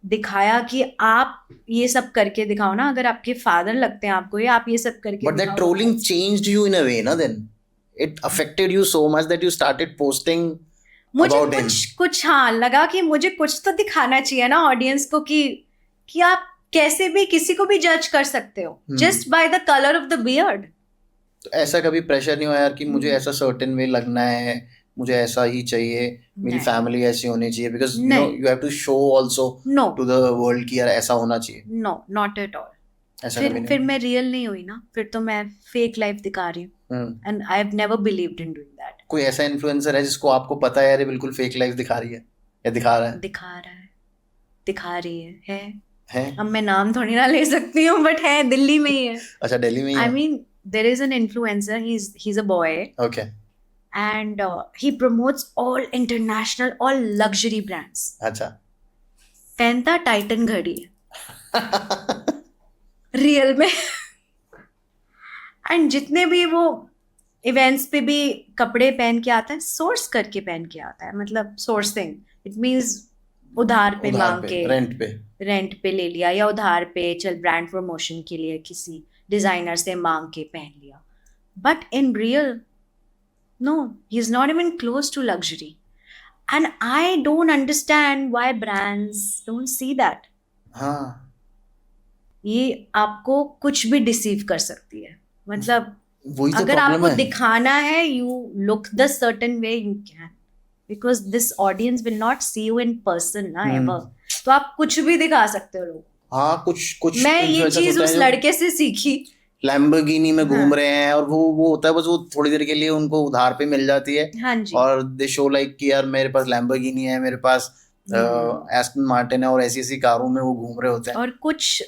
दिखाया कि आप ये सब करके दिखाओ ना, अगर आपके फादर लगते हैं आपको, या आप ये सब करके बट दैट दिखाओ, trolling changed you in a way ना, then it affected you so much that you started posting मुझे about him. कुछ हाँ लगा कि मुझे कुछ तो दिखाना चाहिए ना ऑडियंस को, कि आप कैसे भी किसी को भी जज कर सकते हो just by the colour of the beard. तो ऐसा कभी प्रेशर नहीं हुआ यार कि मुझे ऐसा सर्टेन वे लगना है, मुझे ऐसा ही चाहिए, मेरी नहीं। फैमिली ऐसी होनी चाहिए, बिकॉज यू नो नहीं। You have to show also no to the world कि यार ऐसा होना चाहिए? No, not at all. ऐसा कभी फिर नहीं? मैं रियल नहीं हुई ना, फिर तो मैं फेक लाइफ दिखा रही हूँ, and I have never believed in doing that. कोई ऐसा इन्फ्लुएंसर है जिसको आपको पता है यार ये बिल्कुल फेक लाइफ दिखा रही है या दिखा रहा है? दिखा रही है। है? अब मैं नाम थोड़ी ना ले सकती हूँ, बट है, दिल्ली में ही है। अच्छा, दिल्ली में ही आई है? Mean there is an influencer, he's a boy, okay and he promotes all international, all luxury brands. अच्छा पहनता टाइटन घड़ी रियल में। एंड जितने भी वो इवेंट्स पे भी कपड़े पहन के आता है, सोर्स करके पहन के आता है, मतलब सोर्सिंग, इट मीन्स उधार पे मांग के, रेंट पे ले लिया, या उधार पे चल ब्रांड प्रमोशन के लिए किसी डिजाइनर से मांग के पहन लिया। But in real no, he's not even close to luxury, and I don't understand why brands don't see that. हाँ ये आपको कुछ भी डिसीव कर सकती है, मतलब वही तो अगर प्रॉब्लम आपको है। दिखाना है, you look the certain way you can, because this audience will not see you in person ना ever, तो आप कुछ भी दिखा सकते हो लोग। हाँ कुछ मैं ये influencers चीज होते उस हैं जो लड़के से सीखी। लैम्बोर्गिनी में घूम रहे हैं, और वो होता है बस वो थोड़ी देर के लिए उनको उधार पे मिल जाती है, हाँ जी। और दे शो लाइक कि यार मेरे पास लैम्बोर्गिनी है, मेरे पास एस्टन मार्टिन है, और ऐसी ऐसी कारों में वो घूम रहे होते हैं। और कुछ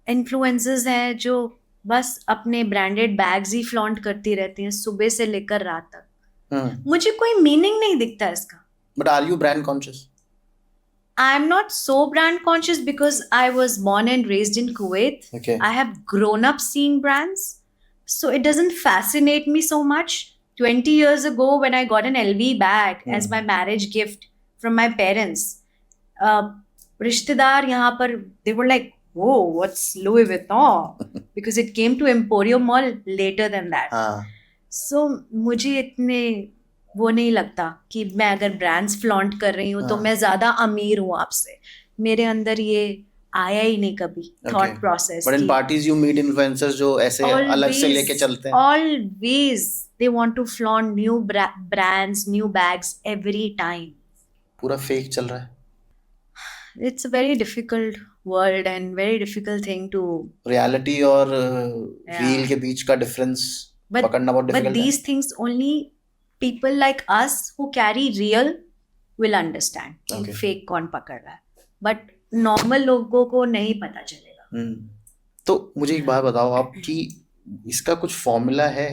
इन्फ्लुएंसर्स हैं जो बस अपने ब्रांडेड बैग्स ही फ्लॉन्ट करती रहती हैं सुबह से लेकर रात तक। मुझे कोई मीनिंग नहीं दिखता इसका। But are you brand conscious? I'm not so brand conscious because I was born and raised in Kuwait. Okay. I have grown up seeing brands, so it doesn't fascinate me so much. 20 years ago, when I got an LV bag as my marriage gift from my parents, रिश्तेदार यहाँ पर, they were like, "Whoa, what's Louis Vuitton?" because it came to Emporium Mall later than that. So मुझे इतने वो नहीं लगता कि मैं अगर ब्रांड्स फ्लॉन्ट कर रही हूँ तो मैं ज्यादा अमीर हूँ आपसे। मेरे अंदर ये आया ही नहीं कभी thought process. But in parties you meet influencers जो ऐसे अलग से लेके चलते हैं। Always they want to flaunt new brands, new bags every time. पूरा फेक चल रहा है। It's a very difficult world and very difficult thing to reality और रील के बीच का डिफरेंस पकड़ना बहुत डिफिकल्ट है। But these things only people like us who carry real will understand कि fake कौन पकड़ रहा है, but normal लोगों को नहीं पता चलेगा। तो मुझे एक बात बताओ आप कि इसका कुछ फॉर्मूला है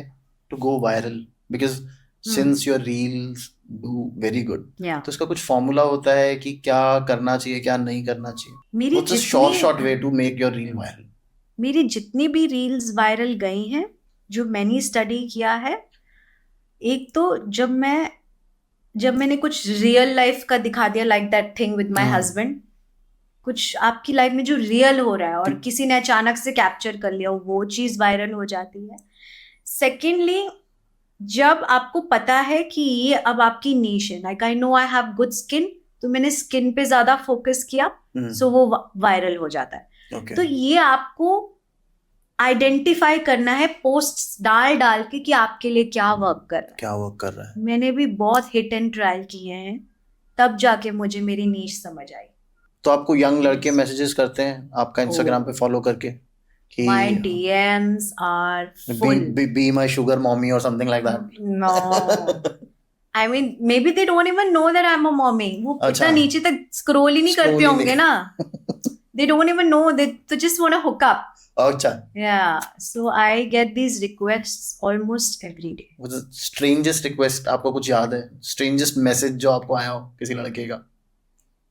to go viral, because since your reels do very good, तो इसका कुछ फॉर्मूला होता है कि क्या करना चाहिए क्या नहीं करना चाहिए? What's a short way to make your reel viral? मेरी जितनी भी रील्स वायरल गई हैं, जो मैंने स्टडी किया है, एक तो जब मैंने कुछ रियल लाइफ का दिखा दिया, like that thing with my husband, कुछ आपकी लाइफ में जो रियल हो रहा है और किसी ने अचानक से कैप्चर कर लिया, वो चीज वायरल हो जाती है। सेकेंडली, जब आपको पता है कि ये अब आपकी नीश है, like I know I have good skin, तो मैंने स्किन पे ज्यादा फोकस किया, सो वो वायरल हो जाता है। तो ये आपको आइडेंटिफाई करना है पोस्ट डाल के कि आपके लिए क्या वर्क कर रहा है। मैंने भी बहुत हिट एंड ट्रायल किए हैं, तब जाके मुझे मेरी नीश समझ आई। तो आपको यंग लड़के मैसेजेस करते हैं आपका इंस्टाग्राम पे फॉलो करके कि My DMs are full. be my sugar mommy or something like that? No. I mean, maybe they don't even know that I'm a mommy. वो अच्छा। इतना नीचे तक स्क्रॉल ही नहीं Scroll करते ही होंगे नहीं। ना. They don't even know. They just want to hook up. अच्छा। Yeah. So I get these requests almost every day. Strangest request आपको कुछ याद है? स्ट्रेंजेस्ट मैसेज जो आपको आया हो किसी लड़के का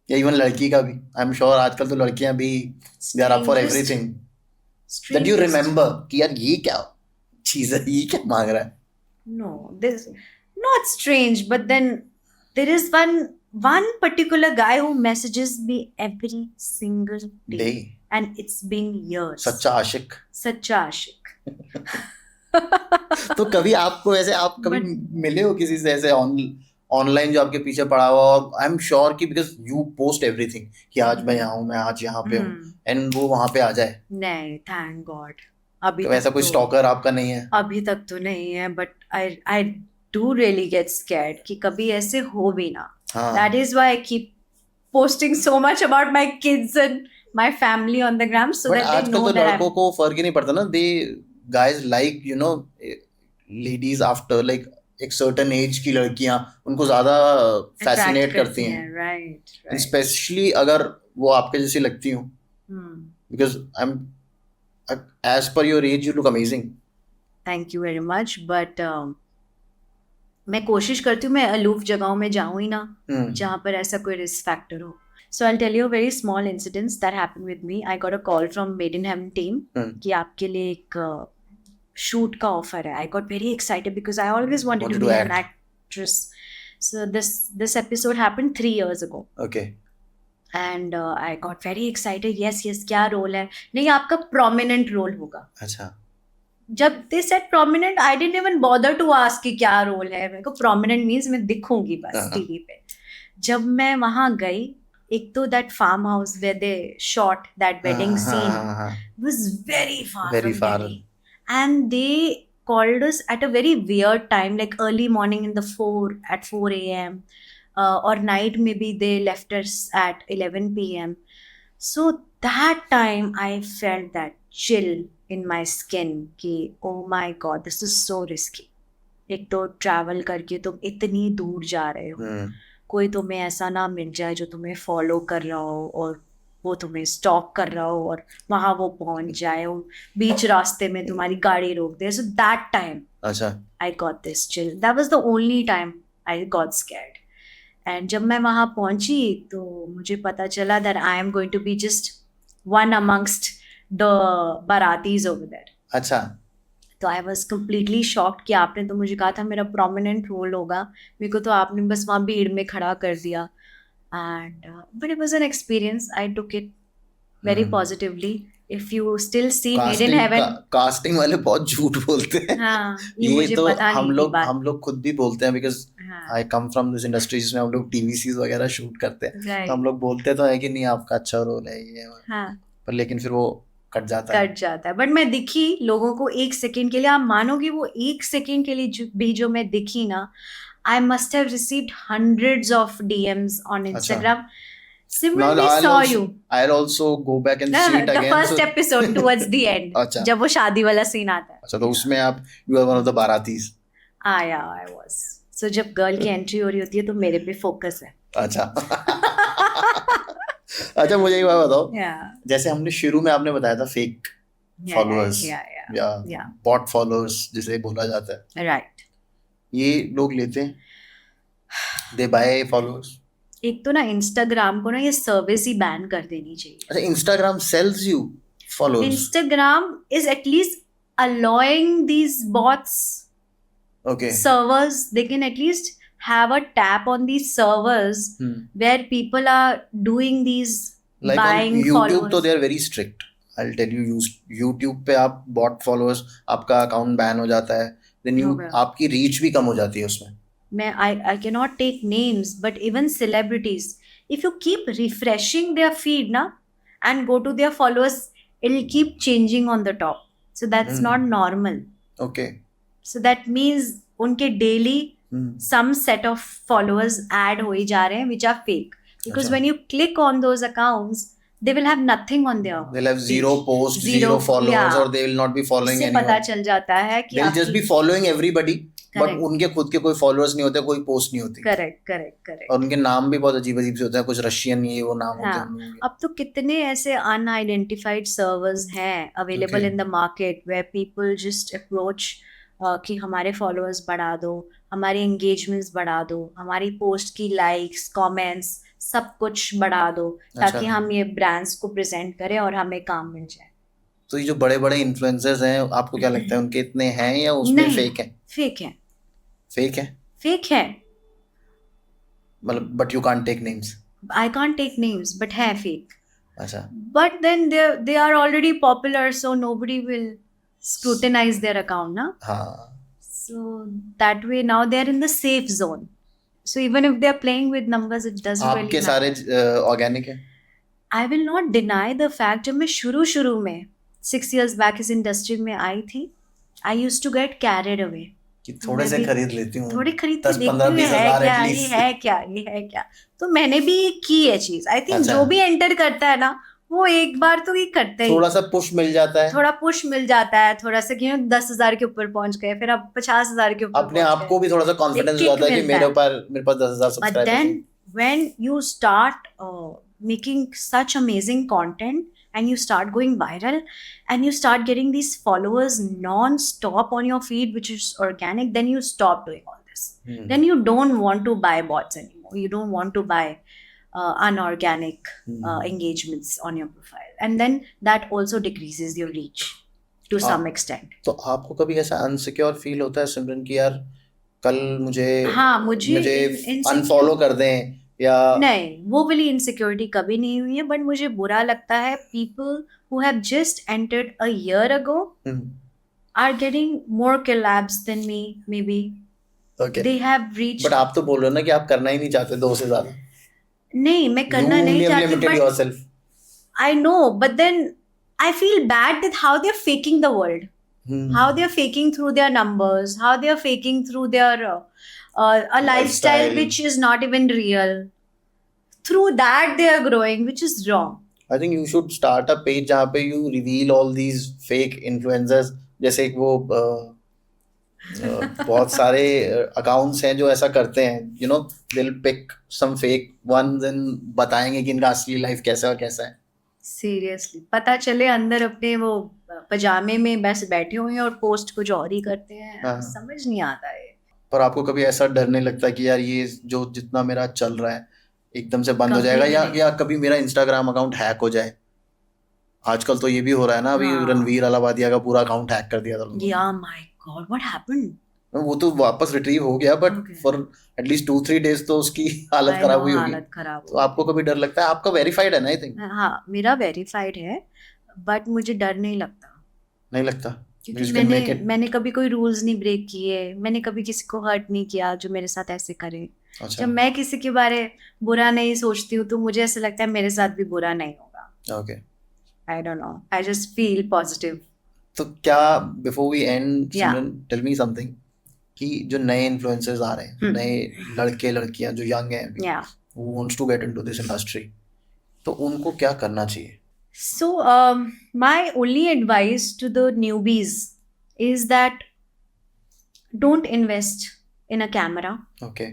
या इवन लड़की का भी? आई एम श्योर आजकल तो लड़कियां भी they are up for everything that you remember कि यार ये क्या चीज है, ये क्या मांग रहा है? No, this not strange, but then there is one particular guy who messages me every single day, day and it's been years. सच्चा आशिक। सच्चा आशिक. तो कभी आपको ऐसे आप कभी मिले हो किसी से ऐसे ऑनलाइन जो आपके पीछे पड़ा हुआ? और आई एम श्योर कि बिकॉज यू पोस्ट एवरीथिंग कि आज मैं यहाँ हूँ, मैं आज यहाँ पे हूँ, एंड वो वहां पे आ जाए। नहीं, थैंक गॉड अभी तो तक ऐसा कोई स्टॉकर आपका नहीं है? अभी तक तो नहीं है, but I do really get scared कि कभी ऐसे हो भी ना. हाँ। That is why I keep posting so much about my kids and my family on the gram so but that they आजकल know तो that लड़कों को फर्क ही नहीं पड़ता ना। They guys like you know ladies after like एक सर्टेन एज की लड़कियां उनको ज्यादा फैसिनेट करती हैं, right. स्पेशली अगर वो आपके जैसी लगती हूँ, because I am as per your age you look amazing. Thank you very much, but मैं कोशिश करती हूँ मैं अलूफ जगहों में जाऊँ ही ना जहाँ पर ऐसा कोई रिस्क फैक्टर हो. So I'll tell you a very small incident that happened with me. I got a call from Made in Heaven team कि आपके लिए एक shoot का offer है. I got very excited because I always wanted to be an actress. So this episode happened 3 years ago. Okay. And I got very excited. Yes, क्या रोल है? नहीं, आपका prominent रोल होगा. अच्छा. जब they said prominent, I didn't even bother to ask कि क्या रोल है. मेरे को prominent means मैं दिखूंगी बस टीवी पे. जब मैं वहाँ गई, एक तो that farmhouse where they shot that wedding scene was very far from Delhi. And they called us at a very weird time, like early morning at 4 a.m. Or night maybe they left us at 11 p.m. So that time I felt that chill in my skin कि oh my god, this is so risky. एक तो ट्रैवल करके तुम इतनी दूर जा रहे हो, कोई तुम्हें ऐसा ना मिल जाए जो तुम्हें फॉलो कर रहा हो और वो तुम्हें स्टॉक कर रहा हो और वहाँ वो पहुँच जाए और बीच रास्ते में तुम्हारी गाड़ी रोक दे. So that time I got this chill. That was the only time I got scared. And जब मैं वहाँ पहुँची तो मुझे पता चला that I am going to be just one amongst the Baratis over there. अच्छा. तो I was completely shocked कि आपने तो मुझे कहा था मेरा prominent role होगा, मेरे को तो आपने बस वहाँ भीड़ में खड़ा कर दिया. And but it was an experience. I took it very positively. If you still see Made in Heaven, casting वाले बहुत झूठ बोलते हैं. हाँ, ये मुझे तो पता हम नहीं लोग खुद भी बोलते हैं because I come from this industry जिसमें हम लोग टीवी सीरीज वगैरह शूट करते हैं. तो हम लोग बोलते तो है कि नहीं आपका अच्छा रोल है ये, पर लेकिन फिर वो कट जाता है. बट मैं दिखी लोगों को 1 सेकेंड के लिए. आप मानोगे वो 1 सेकेंड के लिए भी जो मैं दिखी ना, I must have received hundreds of DMs on Instagram. Similarly saw you. I'll also go back and see it again. The first episode towards the end. जब वो शादी वाला सीन आता है. अच्छा, तो उसमें आप you are one of the Baratis. Yeah, I was. So जब गर्ल की एंट्री हो रही होती है तो मेरे पे फोकस है. अच्छा. अच्छा, मुझे एक बात बताओ. जैसे हमने शुरू में आपने बताया था फेक फॉलोअर्स या बॉट फॉलोअर्स जिसे बोला जाता है. राइट. ये लोग लेते हैं, दे बाय फॉलोअर्स. एक तो ना इंस्टाग्राम को ना ये सर्विस ही बैन कर देनी चाहिए. अच्छा, Instagram sells you followers. Instagram is at least allowing these bots servers, they can at least have a tap on these servers where people are doing these like buying on YouTube followers. तो they are very strict. I'll tell you, YouTube पे आप bot followers, आपका अकाउंट बैन हो जाता है, then आपकी रीच भी कम हो जाती है उसमें. I cannot take names, but even celebrities, if you keep refreshing their feed na and go to their followers, it'll keep changing on the top. So that's not normal. Okay. So that means उनके daily some set of followers add हो ही जा रहे हैं which are fake. because अच्छा. when you click on those accounts, they will have nothing on their They'll have zero page. posts, Zero, zero followers, yeah. or they will not be following इससे पता anyone. चल जाता है कि They'll just be आपकी following everybody, but Correct. उनके खुद के कोई followers नहीं होते, कोई post नहीं होती. करेक्ट और उनके नाम भी बहुत अजीब अजीब से होते हैं, कुछ रशियन ये वो नाम होते हैं हाँ. उन लोगों के. अब तो कितने ऐसे अनआइडेंटिफाइड सर्वर्स हैं available Okay. In the market where people just approach कि हमारे फॉलोअर्स बढ़ा दो, हमारी एंगेजमेंट्स बढ़ा दो, हमारी पोस्ट की लाइक्स कमेंट्स सब कुछ बढ़ा दो, ताकि अच्छा. हम ये ब्रांड्स को प्रेजेंट करें और हमें काम मिल जाए. तो ये जो बड़े बड़े इन्फ्लुएंसर्स हैं, आपको क्या लगता है उनके इतने हैं या उसमें नहीं, फेक है? फेक है, फेक है फेक है. मतलब, but you can't take names. I can't take names but है फेक. अच्छा. But then they are already popular, so nobody will scrutinize their account, na? हाँ. So that way now they're in the safe zone. So even if they're playing with numbers, it doesn't really आपके matter. सारे ऑर्गेनिक है? I will not deny the fact जब मैं शुरू में 6 years back इस इंडस्ट्री में आई थी, I used to get carried away. कि थोड़े से खरीद लेती हूँ, थोड़ी खरीद के 10, देखती 15, हूँ 20 है हजार क्या, at ये least. है क्या, ये है क्या. तो मैंने भी की है चीज. आई थिंक अच्छा. जो भी एंटर करता है ना, वो एक बार तो ये करता ही. थोड़ा सा पुश मिल जाता है, थोड़ा पुश मिल जाता है, थोड़ा सा कि 10,000 के ऊपर पहुंच गए, फिर अब 50,000 के ऊपर अपने आप को भी थोड़ा सा कॉन्फिडेंस हो जाता है कि मेरे पास 10,000 But सब्सक्राइबर्स then हैं. when you start making such amazing content and you start going viral and you start getting these followers non-stop on your feed, which is organic, then you stop doing all this. Then you don't want to buy bots anymore. You don't want to buy unorganic engagements on your profile, and then that also decreases your reach to some extent. तो आपको कभी ऐसा अनसिक्योर फील होता है सिमरन की यार कल मुझे मुझे अनफॉलो कर दें या नहीं, वो वाली इनसिक्योरिटी कभी नहीं हुई है. बट मुझे बुरा लगता है people who have just entered a year ago are getting more collabs than me maybe. They have reached. But आप तो बोल रहे हो ना कि आप करना ही नहीं चाहते 2 से ज्यादा. नहीं, मैं करना नहीं चाहती, but I know, but then I feel bad that how they're faking the world, how they're faking through their numbers, how they're faking through their a lifestyle which is not even real. Through that they are growing, which is wrong. I think you should start a page जहाँ पे you reveal all these fake influencers. जैसे एक वो बहुत सारे अकाउंट्स हैं जो ऐसा करते हैं, you know, they'll pick some fake ones and बताएंगे कि इनका असली लाइफ कैसा और कैसा है. सीरियसली पता चले अंदर अपने वो पजामे में बस बैठे हुए हैं और पोस्ट कुछ और ही करते हैं. हाँ. समझ नहीं आता है. पर आपको कभी ऐसा डर नहीं लगता कि यार ये जो जितना मेरा चल रहा है एकदम से बंद हो जाएगा या कभी मेरा इंस्टाग्राम अकाउंट हैक हो जाए? आजकल तो ये भी हो रहा है ना, अभी रणवीर अलाहाबादिया का पूरा अकाउंट हैक कर दिया था लोगों ने. या माय गॉड, व्हाट हैपेंड? वो तो वापस रिट्रीव हो गया, बट फॉर एटलीस्ट 2-3 डेज तो उसकी हालत खराब हुई होगी. तो आपको कभी डर लगता है? आपका वेरीफाइड है ना? आई थिंक हाँ, मेरा वेरीफाइड है, बट मुझे डर नहीं लगता. नहीं लगता क्योंकि मैंने कभी कोई रूल्स नहीं ब्रेक किए, मैंने कभी किसी को हर्ट नहीं किया जो मेरे साथ ऐसे करे. अच्छा. जब मैं किसी के बारे बुरा नहीं सोचती हूँ तो मुझे ऐसा लगता है मेरे साथ भी बुरा नहीं होगा. Okay. I don't know, I just feel positive. तो क्या before we end Simran, tell me something कि जो नए इन्फ्लुएंसर्स आ रहे हैं, नए लड़के लड़कियां जो यंग हैं, who wants to get into this industry, तो उनको क्या करना चाहिए? So my only advice to the newbies is that don't invest in a camera. Okay.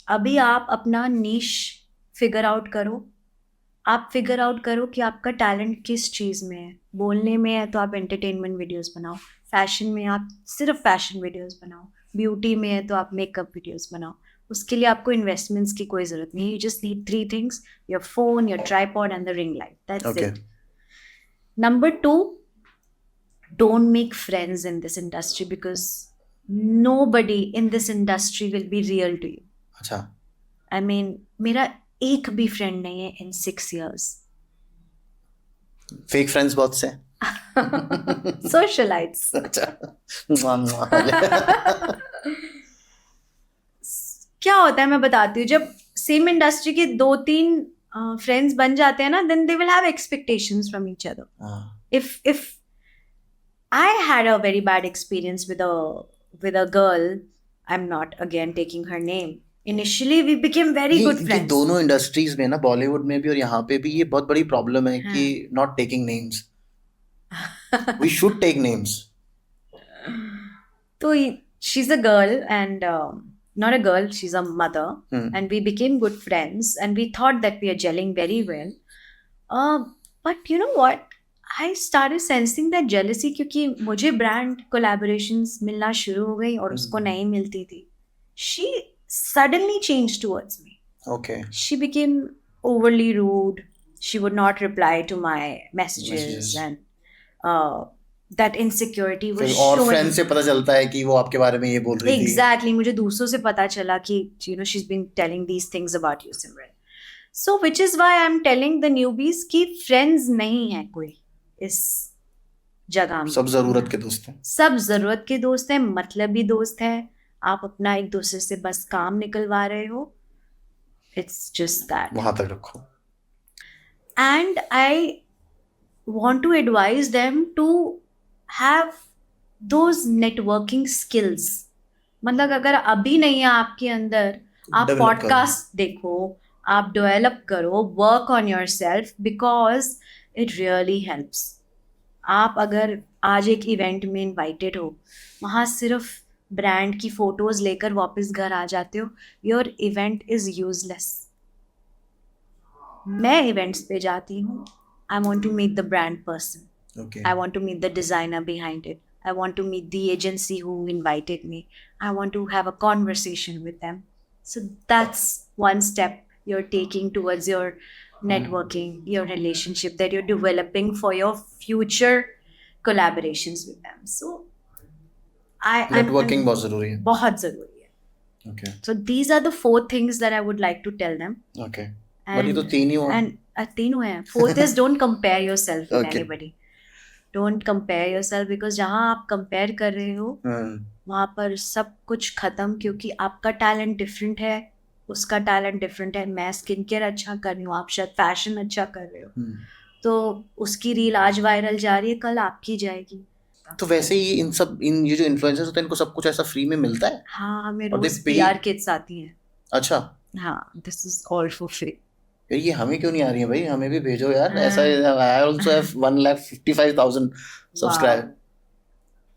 अभी आप अपना niche figure out करो. आप figure out करो कि आपका talent किस चीज़ में है. बोलने में है तो आप entertainment videos बनाओ. फैशन में आप सिर्फ फैशन वीडियोस बनाओ. ब्यूटी में है तो आप मेकअप वीडियोस बनाओ. उसके लिए आपको इन्वेस्टमेंट्स की कोई ज़रूरत नहीं. You just need 3 things: your phone, your tripod and the ring light. That's it. Number 2, don't make friends in this industry because nobody in this industry will be real to you. अच्छा. I mean, मेरा एक भी फ्रेंड नहीं है in 6 years. Fake friends बहुत से. Socialites. क्या होता है मैं बताती हूँ. जब सेम इंडस्ट्री के 2-3 friends बन जाते हैं ना, then they will have expectations from each other. If I had a very bad experience with a girl, I'm not again taking her name, Initially we became very ये good ये friends. दोनों इंडस्ट्रीज में ना, बॉलीवुड में भी और यहाँ पे भी, ये बहुत बड़ी प्रॉब्लम है हाँ. कि not taking names. We should take names. So she's a girl and not a girl, she's a mother, and we became good friends and we thought that we are gelling very well. But you know what? I started sensing that jealousy क्योंकि मुझे brand collaborations मिलना शुरू हो गई और उसको नहीं मिलती थी. She suddenly changed towards me. Okay. She became overly rude. She would not reply to my messages. And that insecurity was और showing. फ्रेंड से पता चलता है कि वो आपके बारे में ये बोल रही थी. Exactly. मुझे दूसरों से पता चला कि she's been telling these things about you, Simran. So which is why I'm telling the newbies कि friends नहीं है कोई इस जगह में. सब जरूरत के दोस्त हैं. सब जरूरत के दोस्त हैं, मतलबी दोस्त हैं. आप अपना एक दूसरे से बस काम निकलवा रहे हो. It's just that. वहां तक रखो. And I want to advise them to have those networking skills. मतलब अगर अभी नहीं है आपके अंदर, आप पॉडकास्ट देखो, आप डेवलप करो, work on your self because it really helps. आप अगर आज एक इवेंट में इनवाइटेड हो, वहाँ सिर्फ ब्रांड की फोटोज लेकर वापस घर आ जाते हो, योर इवेंट इज यूजलेस. मैं इवेंट्स पे जाती हूँ. I want to meet the brand person. I want to meet the designer behind it. I want to meet the agency who invited me. I want to have a conversation with them. So that's one step you're taking towards your networking, your relationship that you're developing for your future collaborations with them. So networking बहुत जरूरी है. बहुत जरूरी है. Okay. So these are the 4 things that I would like to tell them. Okay. But ये तो 3 ही हुआ. And 3 हैं. 4th is don't compare yourself with anybody. Don't compare yourself because जहाँ आप compare कर रहे हो वहाँ पर सब कुछ खत्म, क्योंकि आपका टैलेंट डिफरेंट है, उसका टैलेंट डिफरेंट है. मैं स्किन केयर अच्छा कर रही हूँ, आप शायद फैशन अच्छा कर रहे हो. तो उसकी रील आज वायरल जा रही है, कल आपकी जाएगी. तो वैसे ही इन ये जो इन्फ्लुएंसर्स होते हैं, इनको सब कुछ ऐसा फ्री में मिलता है? हाँ, हमें रोज PR किट्स आती हैं. अच्छा. हाँ, this is all for free. ये हमें क्यों नहीं आ रही है भाई? हमें भी भेजो यार. ऐसा I also have 1,55,000 subscribers.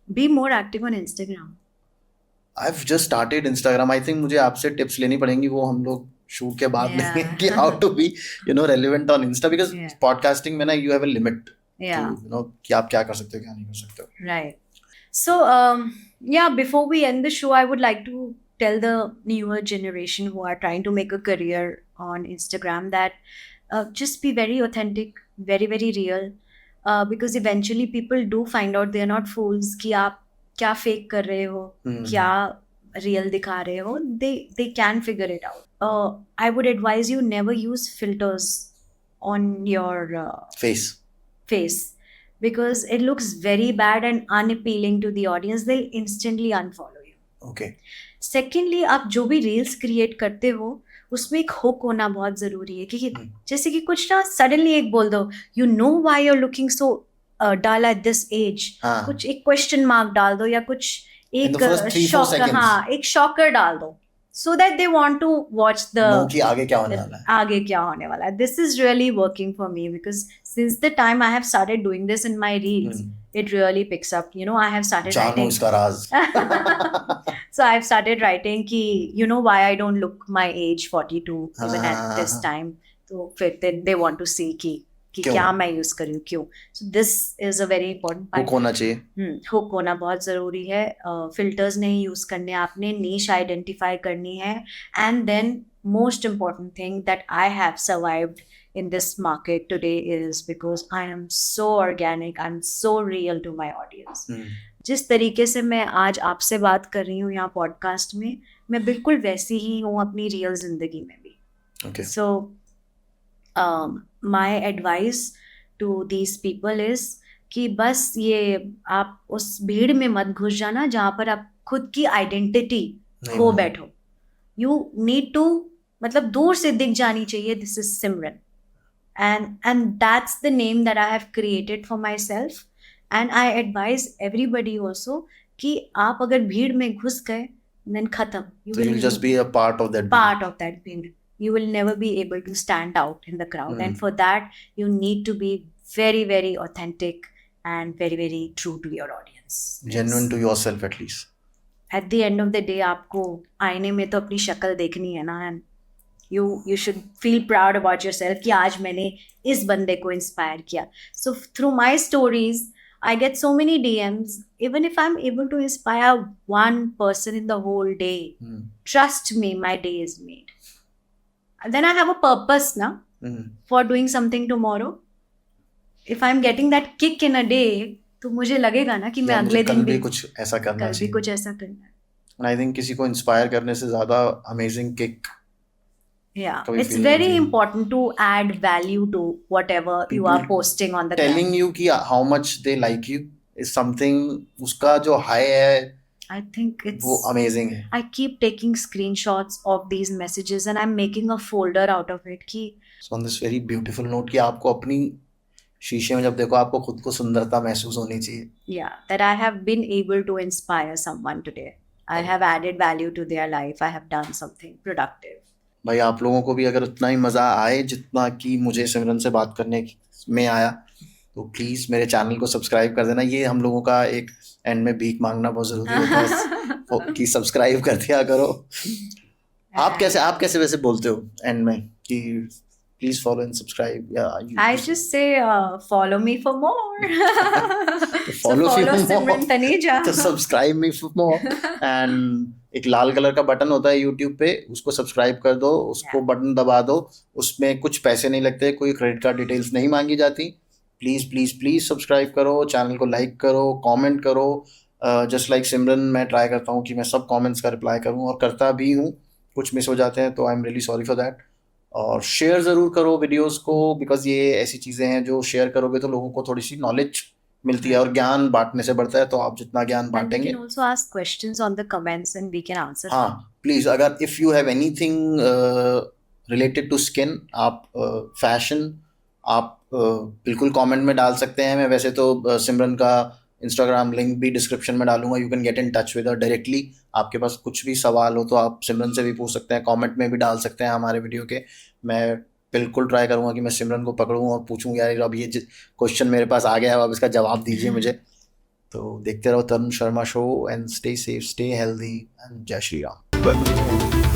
Be more active on Instagram. I've just started Instagram. I think मुझे आपसे टिप्स लेनी पड़ेंगी, वो हम लोग शूट के बाद लेंगे कि how to be relevant on Insta, because podcasting में ना you have a limit to कि आप क्या कर सकते हो, क्या नहीं कर सकते हो. Right. So before we end the show, I would like to tell the newer generation who are trying to make a career on Instagram that just be very authentic, very very real, because eventually people do find out they are not fools कि आप क्या fake कर रहे हो, क्या real दिखा रहे हो. They can figure it out. I would advise you never use filters on your face because it looks very bad and unappealing to the audience. They'll instantly unfollow you. Okay. Secondly, आप जो भी रील्स क्रिएट करते हो उसमें एक हुक होना बहुत जरूरी है, क्योंकि जैसे कि कुछ ना सडनली एक बोल दो, you know why you are looking so dull at this age, कुछ एक क्वेश्चन मार्क डाल दो या कुछ एक शॉकर, हाँ एक शॉकर डाल दो, so that they want to watch the कि आगे क्या होने वाला है. This is really working for me because since the time I have started doing this in my reels, it really picks up. I have started writing. इसका राज. So I've started writing कि why I don't look my age 42 even at this time. तो फिर they want to see कि क्या मैं यूज करूँ, क्यों. So this is a very important part. Hook होना चाहिए. हुक होना बहुत ज़रूरी है. फिल्टर्स नहीं यूज़ करने, आपने नीश आइडेंटिफाई करनी है. And then most important thing that I have survived in this market today is because I am so organic, I'm so real to my audience. जिस तरीके से मैं आज आपसे बात कर रही हूँ यहाँ पॉडकास्ट में, मैं बिल्कुल वैसी ही हूँ अपनी रियल जिंदगी में भी. Okay. So my advice to these people is कि बस ये आप उस भीड़ में मत घुस जाना जहाँ पर आप खुद की आइडेंटिटी खो बैठो. You need to, मतलब दूर से दिख जानी चाहिए, this is Simran. And that's the name that I have created for myself. And I advise everybody also कि आप अगर भीड़ में घुस गए then khatam. You So will you'll just be a part of that part of that build. You will never be able to stand out in the crowd. And for that, you need to be very, very authentic and very, very true to your audience. genuine to yourself at least. At the end of the day, आपको आईने में तो अपनी शक्ल देखनी है ना, and you should feel proud about yourself कि आज मैंने इस बंदे को inspire किया. So through my stories, I get so many DMs. Even if I'm able to inspire one person in the whole day, trust me, my day is made. Then I have a purpose now for doing something tomorrow. If I'm getting that kick in a day, तो मुझे लगेगा ना कि मैं अगले दिन भी कुछ ऐसा करना कल भी चाहिए. कुछ ऐसा करना है. And I think किसी को inspire करने से ज़्यादा amazing kick. Yeah, कभी it's feel very नहीं होती. important to add value to whatever you are People posting on the Telling ground. you कि how much they like you is something, उसका जो high है I think वो it's. amazing है. I keep taking screenshots of these messages and I'm making a folder out of it. कि So on this very beautiful note कि आपको अपनी शीशे में जब देखो आपको खुद को सुंदरता महसूस होनी चाहिए. yeah, that I have been able to inspire someone today. I have added value to their life. I have done something productive. भाई आप लोगों को भी अगर उतना ही मज़ा आए जितना कि मुझे सिमरन से बात करने में आया तो प्लीज़ मेरे चैनल को सब्सक्राइब कर देना. ये हम लोगों का एक एंड में भीख मांगना बहुत ज़रूरी होता है कि सब्सक्राइब कर दिया करो. आप कैसे वैसे बोलते हो एंड में कि प्लीज फॉलो एंड सब्सक्राइब या I just say follow me for more. follow so me follow for more. Simran Taneja. तो subscribe me for more and एक लाल कलर का बटन होता है यूट्यूब पे, उसको सब्सक्राइब कर दो, उसको बटन दबा दो. उसमें कुछ पैसे नहीं लगते, कोई क्रेडिट कार्ड डिटेल्स नहीं मांगी जाती. प्लीज प्लीज प्लीज सब्सक्राइब करो, चैनल को लाइक करो, कमेंट करो. जस्ट लाइक सिमरन मैं ट्राई करता हूँ कि मैं सब कमेंट्स का रिप्लाई करूँ और करता भी हूँ. कुछ मिस हो जाते हैं तो I am really sorry for that. और शेयर ज़रूर करो वीडियोस को, बिकॉज ये ऐसी चीज़ें हैं जो शेयर करोगे तो लोगों को थोड़ी सी नॉलेज मिलती है और ज्ञान बांटने से बढ़ता है. तो आप जितना ज्ञान And we बांटेंगे. can also ask questions on the comments and we can answer. हाँ प्लीज़, अगर if you have anything related to skin, आप फैशन, आप बिल्कुल कमेंट में डाल सकते हैं. मैं वैसे तो सिमरन का इंस्टाग्राम लिंक भी डिस्क्रिप्शन में डालूंगा. You can get in touch with her directly. आपके पास कुछ भी सवाल हो तो आप सिमरन से भी पूछ सकते हैं, कमेंट में भी डाल सकते हैं हमारे वीडियो के. मैं बिल्कुल ट्राई करूंगा कि मैं सिमरन को पकड़ूं और पूछूं यार अब ये क्वेश्चन मेरे पास आ गया है, अब इसका जवाब दीजिए मुझे. तो देखते रहो Tarun Sharma show and stay safe, stay healthy and जय श्री राम.